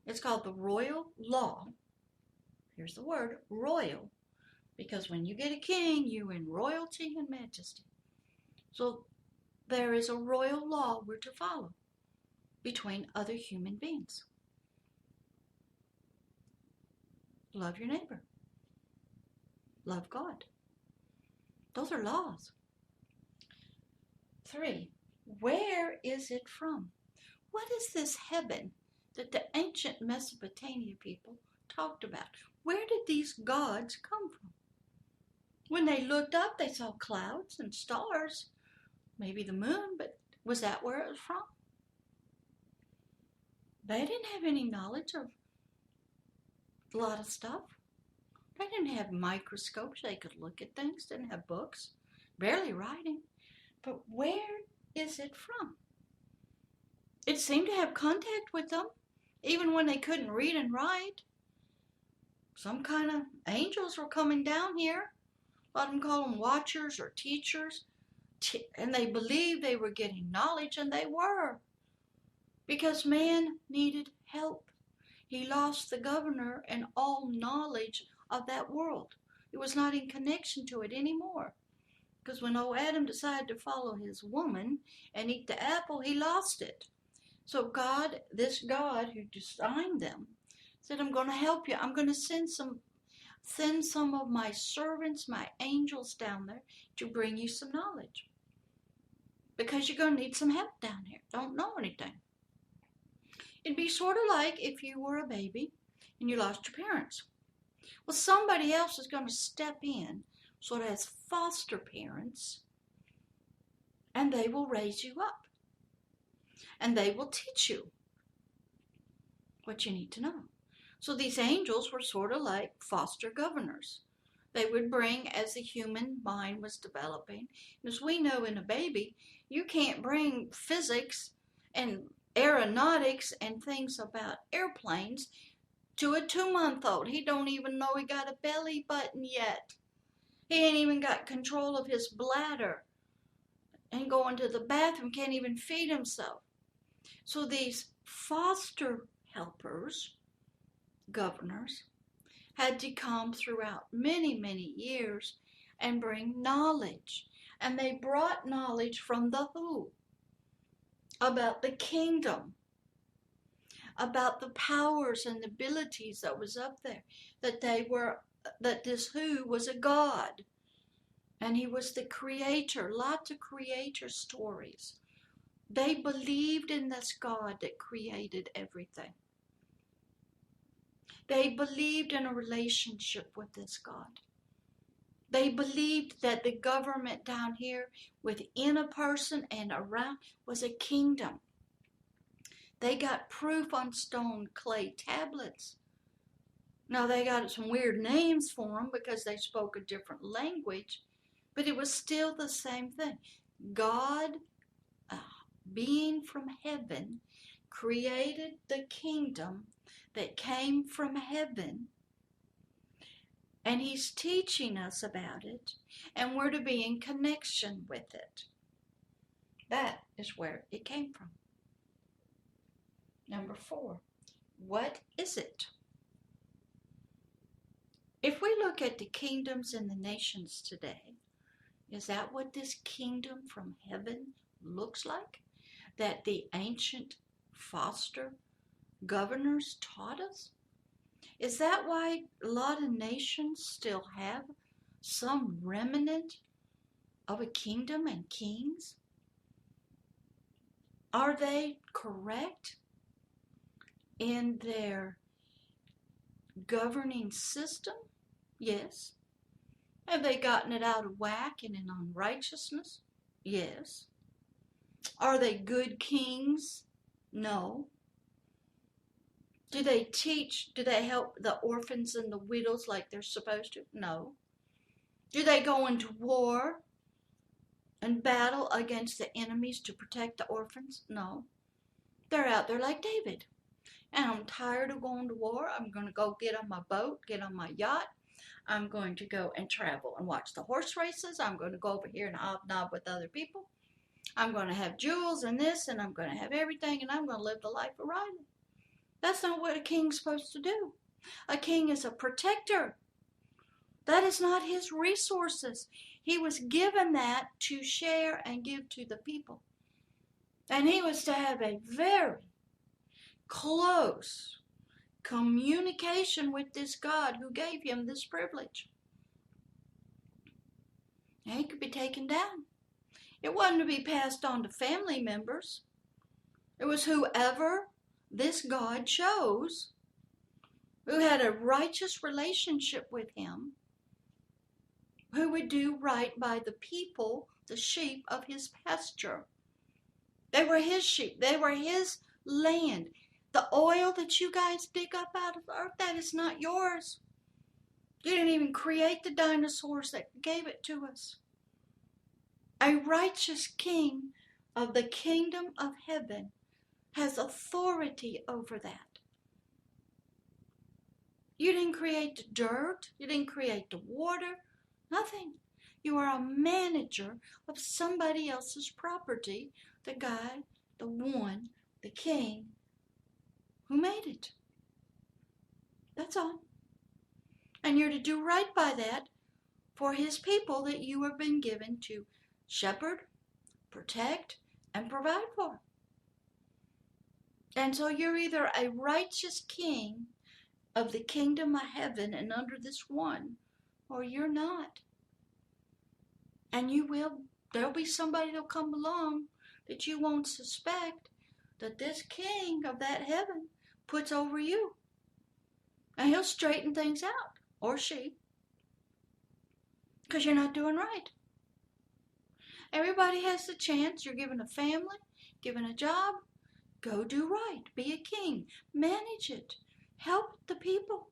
It's called the royal law. Here's the word, royal. Because when you get a king, you're in royalty and majesty. So there is a royal law we're to follow between other human beings. Love your neighbor. Love God. Those are laws. 3, where is it from? What is this heaven that the ancient Mesopotamia people talked about? Where did these gods come from? When they looked up, they saw clouds and stars, maybe the moon, but was that where it was from? They didn't have any knowledge of a lot of stuff. They didn't have microscopes. They could look at things. Didn't have books. Barely writing. But where is it from? It seemed to have contact with them, even when they couldn't read and write. Some kind of angels were coming down here. A lot of them call them watchers or teachers. And they believed they were getting knowledge, and they were. Because man needed help. He lost the governor and all knowledge of that world. It was not in connection to it anymore. Because when old Adam decided to follow his woman and eat the apple, he lost it. So God, this God who designed them, said, I'm going to help you. I'm going to send some of my servants, my angels down there to bring you some knowledge. Because you're going to need some help down here. Don't know anything. It'd be sort of like if you were a baby and you lost your parents. Well, somebody else is going to step in, sort of as foster parents, and they will raise you up. And they will teach you what you need to know. So these angels were sort of like foster governors. They would bring, as the human mind was developing. And as we know in a baby, you can't bring physics and aeronautics and things about airplanes to a 2-month-old. He don't even know he got a belly button yet. He ain't even got control of his bladder. And going to the bathroom, can't even feed himself. So these foster helpers, governors, had to come throughout many, many years and bring knowledge. And they brought knowledge from the who? About the kingdom, about the powers and abilities that was up there, that this who was a god, and he was the creator. Lots of creator stories. They believed in this God that created everything. They believed in a relationship with this God. They believed that the government down here within a person and around was a kingdom. They got proof on stone clay tablets. Now they got some weird names for them because they spoke a different language, but it was still the same thing. God, being from heaven, created the kingdom that came from heaven, and he's teaching us about it, and we're to be in connection with it. That is where it came from. Number 4, what is it? If we look at the kingdoms and the nations today, is that what this kingdom from heaven looks like? That the ancient foster governors taught us? Is that why a lot of nations still have some remnant of a kingdom and kings? Are they correct in their governing system? Yes. Have they gotten it out of whack and in unrighteousness? Yes. Are they good kings? No. Do they teach? Do they help the orphans and the widows like they're supposed to? No. Do they go into war and battle against the enemies to protect the orphans? No. They're out there like David. And I'm tired of going to war. I'm going to go get on my boat, get on my yacht. I'm going to go and travel and watch the horse races. I'm going to go over here and hobnob with other people. I'm going to have jewels and this, and I'm going to have everything, and I'm going to live the life of Riley. That's not what a king's supposed to do. A king is a protector. That is not his resources. He was given that to share and give to the people. And he was to have a very close communication with this God who gave him this privilege. And he could be taken down. It wasn't to be passed on to family members. It was whoever this God chose, who had a righteous relationship with him, who would do right by the people, the sheep of his pasture. They were his sheep. They were his land. The oil that you guys dig up out of the earth, that is not yours. You didn't even create the dinosaurs that gave it to us. A righteous king of the kingdom of heaven has authority over that. You didn't create the dirt. You didn't create the water. Nothing. You are a manager of somebody else's property. The guy, the one, the king who made it. That's all. And you're to do right by that for his people that you have been given to shepherd, protect, and provide for. And so you're either a righteous king of the kingdom of heaven and under this one, or you're not. And there'll be somebody that'll come along that you won't suspect that this king of that heaven puts over you. And he'll straighten things out, or she, because you're not doing right. Everybody has the chance. You're given a family, given a job. Go do right. Be a king. Manage it. Help the people.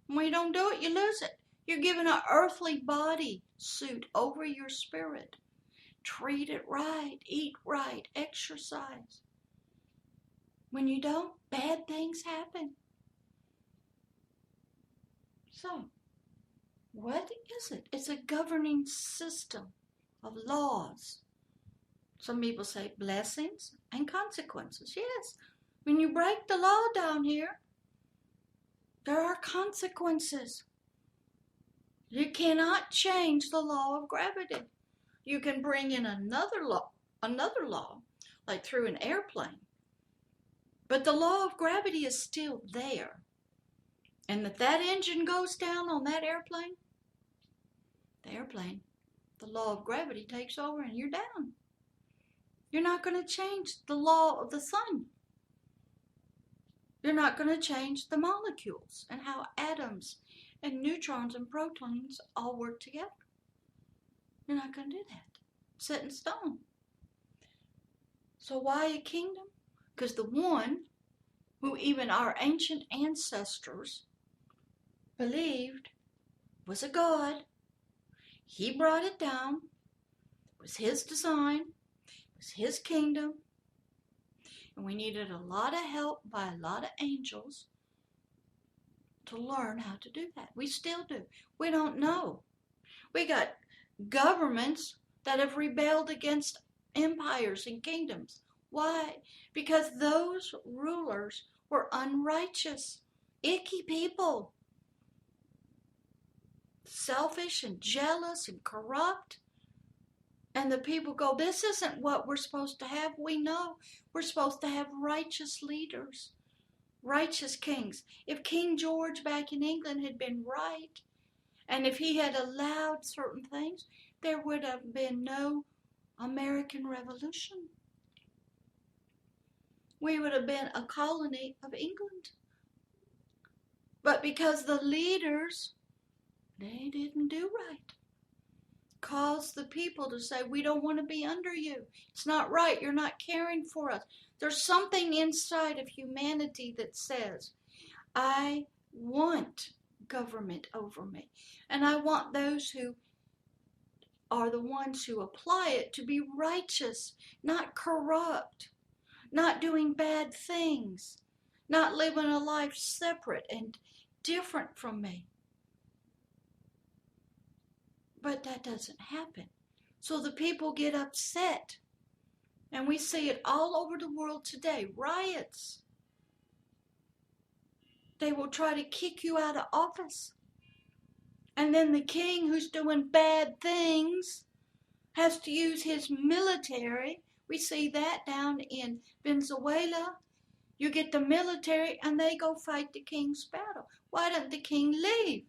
When you don't do it, you lose it. You're given an earthly body suit over your spirit. Treat it right. Eat right. Exercise. When you don't, bad things happen. So, what is it? It's a governing system of laws. Some people say blessings and consequences. Yes, when you break the law down here, there are consequences. You cannot change the law of gravity. You can bring in another law, like through an airplane. But the law of gravity is still there. And if that engine goes down on that airplane, the law of gravity takes over and you're down. You're not going to change the law of the sun. You're not going to change the molecules and how atoms and neutrons and protons all work together. You're not going to do that. Set in stone. So why a kingdom? Because the one who even our ancient ancestors believed was a God. He brought it down. It was his design. It was his kingdom. And we needed a lot of help by a lot of angels to learn how to do that. We still do. We don't know. We got governments that have rebelled against empires and kingdoms. Why? Because those rulers were unrighteous, icky people. Selfish and jealous and corrupt. And the people go, this isn't what we're supposed to have. We know we're supposed to have righteous leaders, righteous kings. If King George back in England had been right, and if he had allowed certain things, there would have been no American Revolution. We would have been a colony of England. But because the leaders, they didn't do right, caused the people to say, we don't want to be under you. It's not right. You're not caring for us. There's something inside of humanity that says, I want government over me. And I want those who are the ones who apply it to be righteous, not corrupt, not doing bad things, not living a life separate and different from me. But that doesn't happen. So the people get upset. And we see it all over the world today. Riots. They will try to kick you out of office. And then the king who's doing bad things has to use his military. We see that down in Venezuela. You get the military and they go fight the king's battle. Why doesn't the king leave?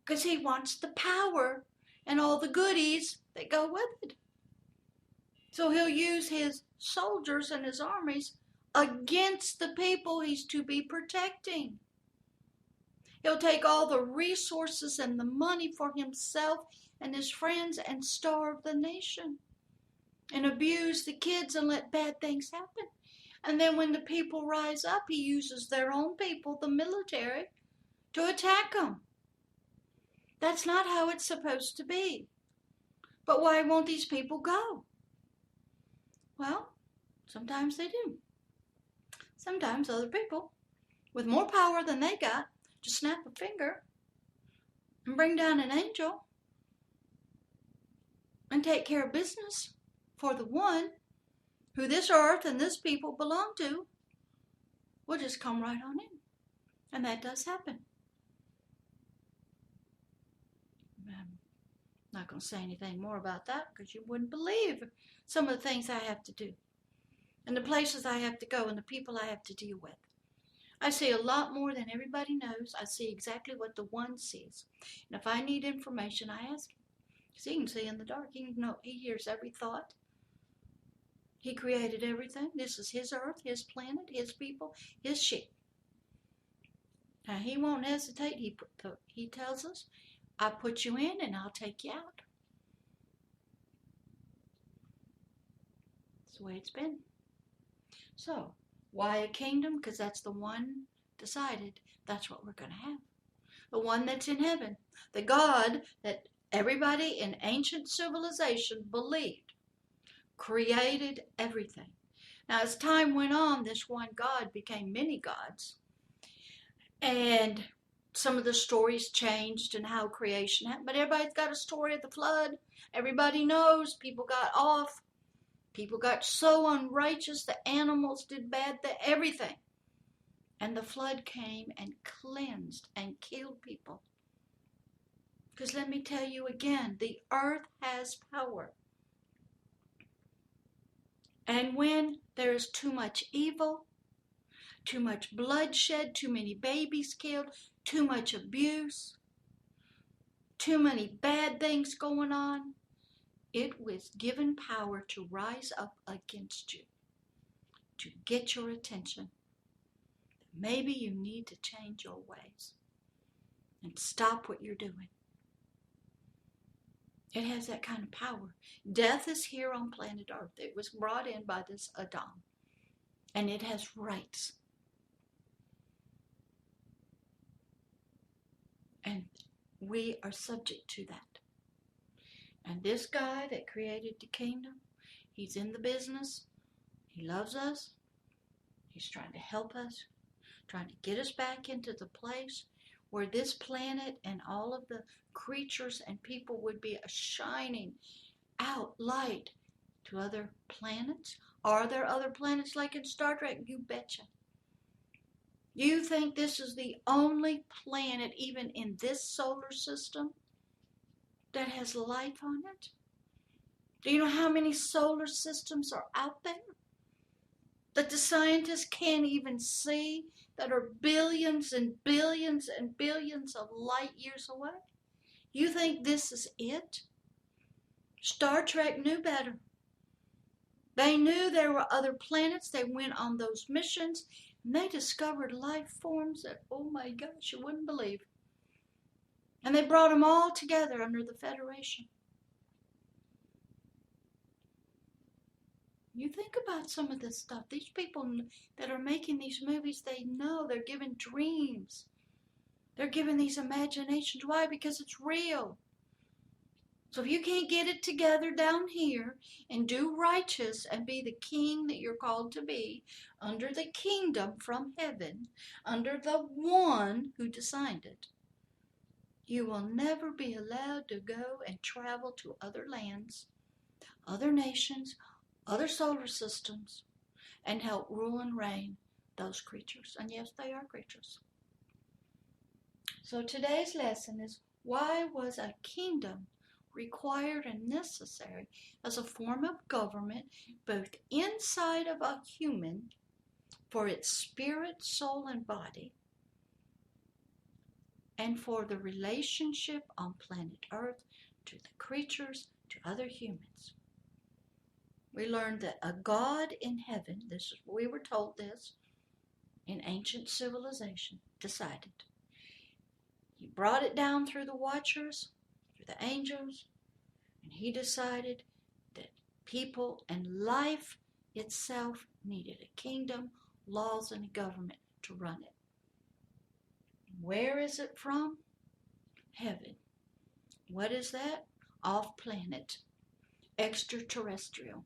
Because he wants the power and all the goodies that go with it. So he'll use his soldiers and his armies against the people he's to be protecting. He'll take all the resources and the money for himself and his friends and starve the nation and abuse the kids and let bad things happen. And then when the people rise up, he uses their own people, the military, to attack them. That's not how it's supposed to be. But why won't these people go? Well, sometimes they do. Sometimes other people with more power than they got just snap a finger and bring down an angel and take care of business for the one who this earth and this people belong to, will just come right on in. And that does happen. I'm not going to say anything more about that because you wouldn't believe some of the things I have to do and the places I have to go and the people I have to deal with. I see a lot more than everybody knows. I see exactly what the one sees. And if I need information, I ask him. Because he can see in the dark. He hears every thought. He created everything. This is his earth, his planet, his people, his sheep. Now, he won't hesitate. He tells us, I'll put you in and I'll take you out. That's the way it's been. So, why a kingdom? Because that's the one decided that's what we're going to have. The one that's in heaven. The God that everybody in ancient civilization believed created everything. Now, as time went on, this one God became many gods. And some of the stories changed and how creation happened. But everybody's got a story of the flood. Everybody knows people got off. People got so unrighteous. The animals did bad, everything. And the flood came and cleansed and killed people. Because let me tell you again, the earth has power. And when there is too much evil, too much bloodshed, too many babies killed, too much abuse, too many bad things going on, it was given power to rise up against you, to get your attention. Maybe you need to change your ways and stop what you're doing. It has that kind of power. Death is here on planet Earth. It was brought in by this Adam. And it has rights. And we are subject to that. And this guy that created the kingdom, he's in the business. He loves us. He's trying to help us, trying to get us back into the place where this planet and all of the creatures and people would be a shining out light to other planets. Are there other planets like in Star Trek? You betcha. You think this is the only planet, even in this solar system, that has life on it? Do you know how many solar systems are out there that the scientists can't even see, that are billions and billions and billions of light years away? You think this is it? Star Trek knew better. They knew there were other planets. They went on those missions, and they discovered life forms that, oh my gosh, you wouldn't believe. And they brought them all together under the Federation. You think about some of this stuff. These people that are making these movies, they know they're given dreams. They're given these imaginations. Why? Because it's real. So if you can't get it together down here and do righteous and be the king that you're called to be, under the kingdom from heaven, under the one who designed it, you will never be allowed to go and travel to other lands, other nations, other solar systems, and help rule and reign those creatures. And yes, they are creatures. So today's lesson is, why was a kingdom required and necessary as a form of government, both inside of a human, for its spirit, soul, and body, and for the relationship on planet Earth to the creatures, to other humans? We learned that a God in heaven, we were told this in ancient civilization, decided. He brought it down through the watchers, through the angels, and he decided that people and life itself needed a kingdom, laws, and a government to run it. Where is it from? Heaven. What is that? Off planet, extraterrestrial,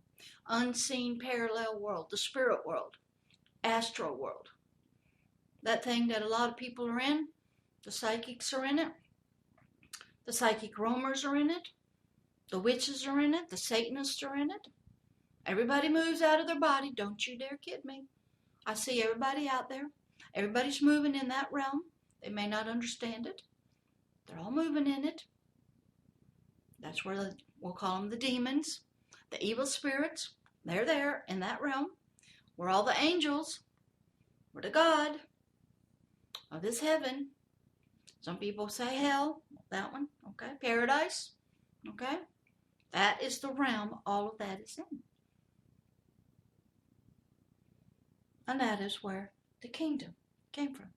unseen parallel world, the spirit world, astral world. That thing that a lot of people are in, the psychics are in it, the psychic roamers are in it, the witches are in it, the Satanists are in it. Everybody moves out of their body. Don't you dare kid me. I see everybody out there. Everybody's moving in that realm. They may not understand it. They're all moving in it. That's where we'll call them the demons, the evil spirits. They're there in that realm. Where all the angels were the God of this heaven. Some people say hell. That one. Okay. Paradise. Okay. That is the realm all of that is in. And that is where the kingdom came from.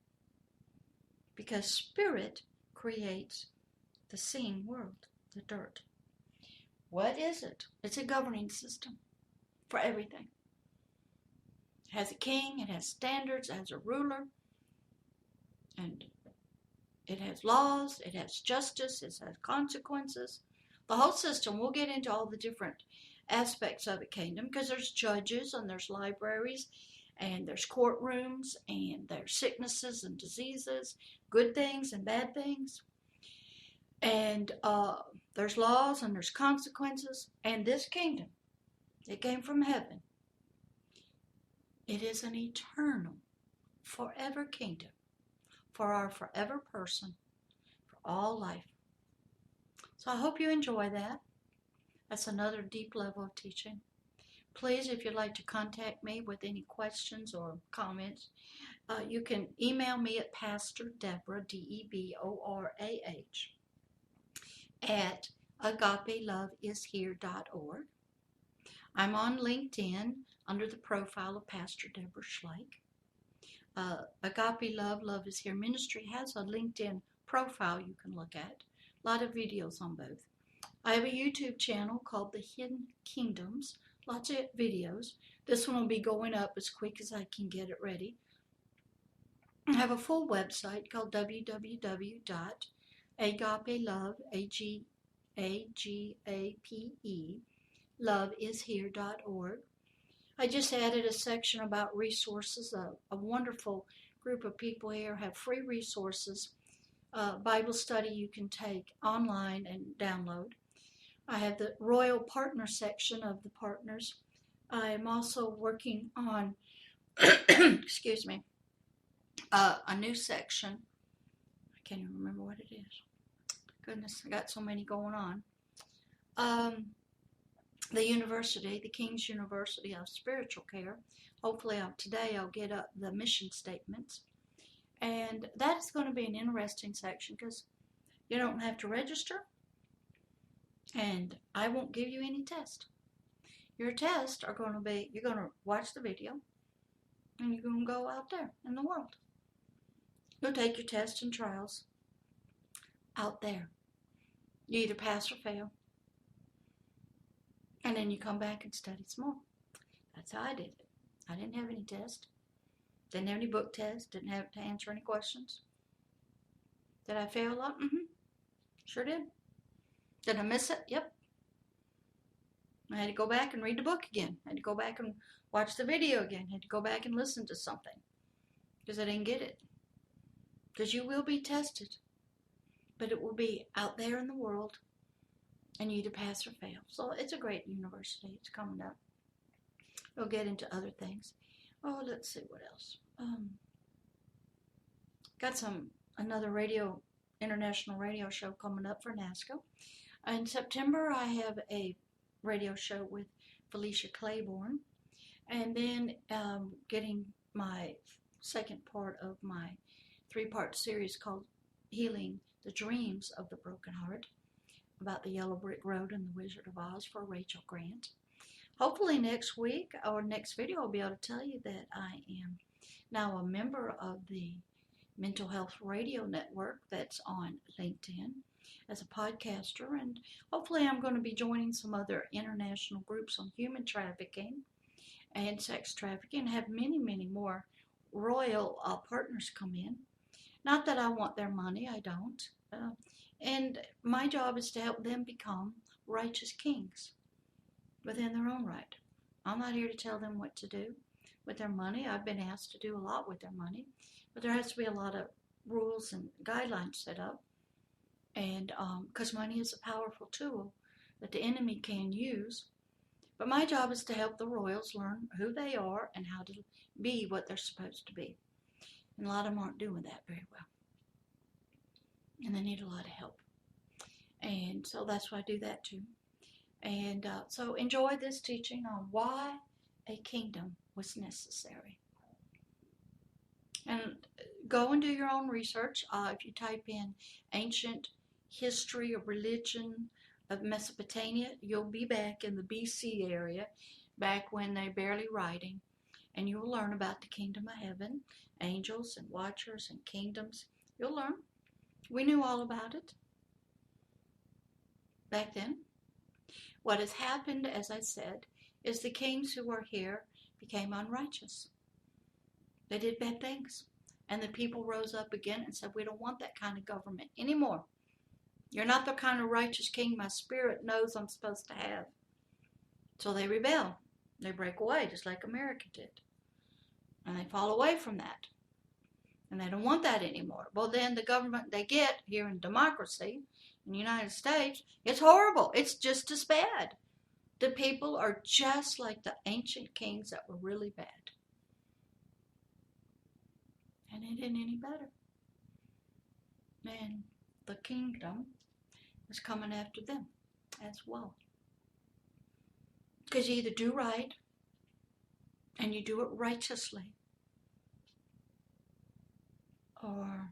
Because spirit creates the seen world, the dirt. What is it? It's a governing system for everything. It has a king, it has standards, it has a ruler, and it has laws, it has justice, it has consequences. The whole system, we'll get into all the different aspects of a kingdom because there's judges and there's libraries and there's courtrooms and there's sicknesses and diseases, good things and bad things. And there's laws and there's consequences. And this kingdom, it came from heaven. It is an eternal, forever kingdom for our forever person, for all life. So I hope you enjoy that. That's another deep level of teaching. Please, if you'd like to contact me with any questions or comments, you can email me at Pastor Deborah, DeborAh, at agapeloveishere.org. I'm on LinkedIn under the profile of Pastor Deborah Schlake. Agape Love, Love is Here Ministry has a LinkedIn profile you can look at. A lot of videos on both. I have a YouTube channel called The Hidden Kingdoms. Lots of videos. This one will be going up as quick as I can get it ready. I have a full website called www.agapelove, A-G-A-G-A-P-E, loveishere.org. I just added a section about resources. A wonderful group of people here have free resources, Bible study you can take online and download. I have the Royal Partner section of the partners. I am also working on, excuse me, a new section. I can't even remember what it is. Goodness, I got so many going on. The university, the King's University of Spiritual Care. Hopefully today I'll get up the mission statements. And that is going to be an interesting section because you don't have to register. And I won't give you any test. Your tests are going to be, you're going to watch the video and you're going to go out there in the world. You'll take your tests and trials out there. You either pass or fail. And then you come back and study some more. That's how I did it. I didn't have any tests. Didn't have any book tests. Didn't have to answer any questions. Did I fail a lot? Sure did. Did I miss it? Yep. I had to go back and read the book again. I had to go back and watch the video again. I had to go back and listen to something because I didn't get it. Because you will be tested, but it will be out there in the world and you either pass or fail. So it's a great university. It's coming up. We'll get into other things. Oh, let's see what else. Got another international radio show coming up for NASCO. In September, I have a radio show with Felicia Claiborne, and then getting my second part of my 3-part series called Healing the Dreams of the Broken Heart, about the Yellow Brick Road and the Wizard of Oz for Rachel Grant. Hopefully next week or next video I'll be able to tell you that I am now a member of the Mental Health Radio Network that's on LinkedIn as a podcaster, and hopefully I'm going to be joining some other international groups on human trafficking and sex trafficking, and have many, many more royal partners come in. Not that I want their money, I don't. And my job is to help them become righteous kings within their own right. I'm not here to tell them what to do with their money. I've been asked to do a lot with their money, but there has to be a lot of rules and guidelines set up. And because money is a powerful tool that the enemy can use. But my job is to help the royals learn who they are and how to be what they're supposed to be. And a lot of them aren't doing that very well. And they need a lot of help. And so that's why I do that too. And so enjoy this teaching on why a kingdom was necessary. And go and do your own research. If you type in ancient history of religion of Mesopotamia, you'll be back in the BC area, back when they're barely writing, and you'll learn about the kingdom of heaven, angels and watchers and kingdoms. You'll learn. We knew all about it back then. What has happened, as I said, is the kings who were here became unrighteous. They did bad things. And the people rose up again and said, we don't want that kind of government anymore. You're not the kind of righteous king my spirit knows I'm supposed to have. So they rebel. They break away, just like America did. And they fall away from that. And they don't want that anymore. Well, then the government they get here in democracy, in the United States, it's horrible. It's just as bad. The people are just like the ancient kings that were really bad. And it isn't any better. And the kingdom is coming after them as well. Because you either do right and you do it righteously, or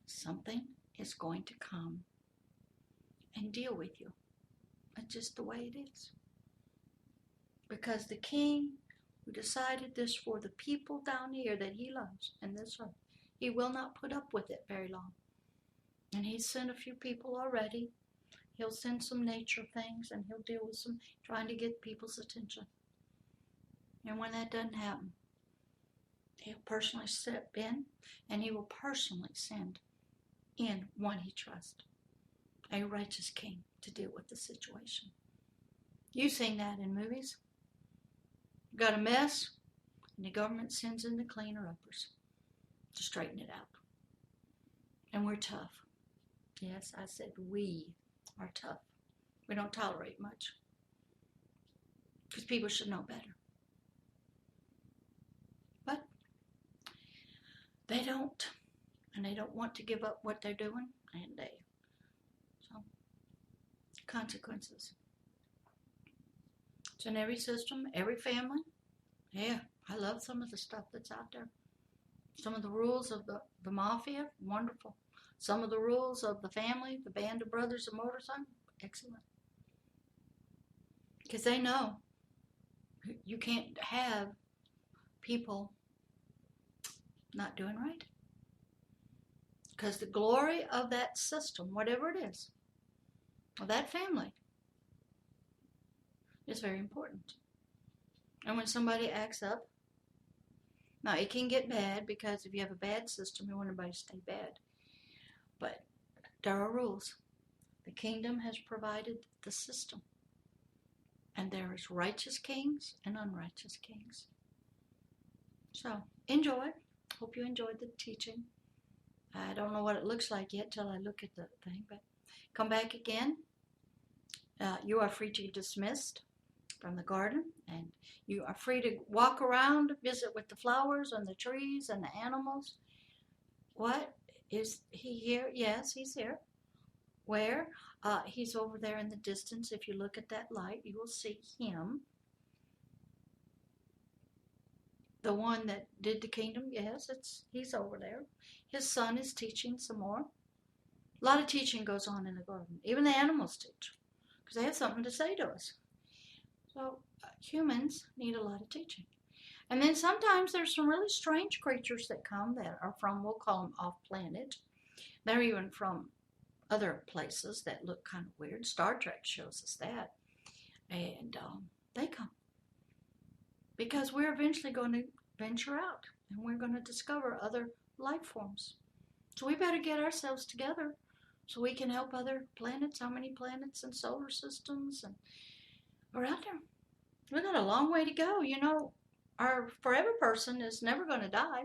something is going to come and deal with you. That's just the way it is. Because the king who decided this for the people down here that he loves and this earth, he will not put up with it very long. And he's sent a few people already. He'll send some nature things, and he'll deal with some trying to get people's attention. And when that doesn't happen, he'll personally step in, and he will personally send in one he trusts, a righteous king, to deal with the situation. You've seen that in movies. Got a mess, and the government sends in the cleaner-uppers to straighten it out. And we're tough. Yes, I said we are tough. We don't tolerate much. Because people should know better. But they don't. And they don't want to give up what they're doing. And so, consequences. It's in every system, every family. Yeah, I love some of the stuff that's out there. Some of the rules of the mafia, wonderful. Some of the rules of the family, the band of brothers and motorcycle, excellent. Because they know you can't have people not doing right. Because the glory of that system, whatever it is, of that family, is very important. And when somebody acts up, now it can get bad, because if you have a bad system, you want everybody to stay bad. But there are rules. The kingdom has provided the system. And there is righteous kings and unrighteous kings. So, enjoy. Hope you enjoyed the teaching. I don't know what it looks like yet till I look at the thing, but come back again. You are free to be dismissed from the garden, and you are free to walk around, visit with the flowers and the trees and the animals. What? Is he here? Yes, he's here. Where? He's over there in the distance. If you look at that light, you will see him. The one that did the kingdom, yes, he's over there. His son is teaching some more. A lot of teaching goes on in the garden. Even the animals teach, because they have something to say to us. So humans need a lot of teaching. And then sometimes there's some really strange creatures that come that are from, we'll call them off planet. They're even from other places that look kind of weird. Star Trek shows us that. And they come. because we're eventually going to venture out and we're going to discover other life forms. So we better get ourselves together so we can help other planets. How many planets and solar systems are out there? We've got a long way to go. You know, our forever person is never going to die.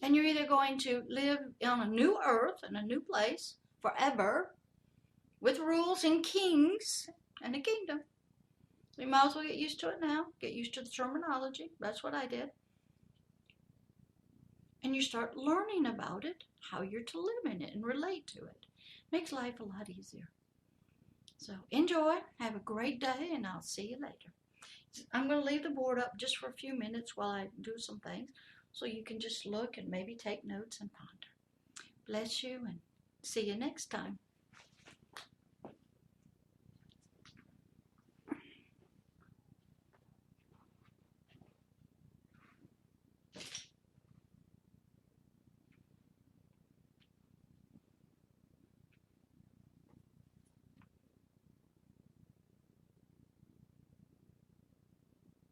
And you're either going to live on a new earth and a new place forever with rules and kings and a kingdom. So you might as well get used to it now. Get used to the terminology. That's what I did. And you start learning about it, how you're to live in it and relate to it. Makes life a lot easier. So enjoy. Have a great day, and I'll see you later. I'm going to leave the board up just for a few minutes while I do some things so you can just look and maybe take notes and ponder. Bless you, and see you next time.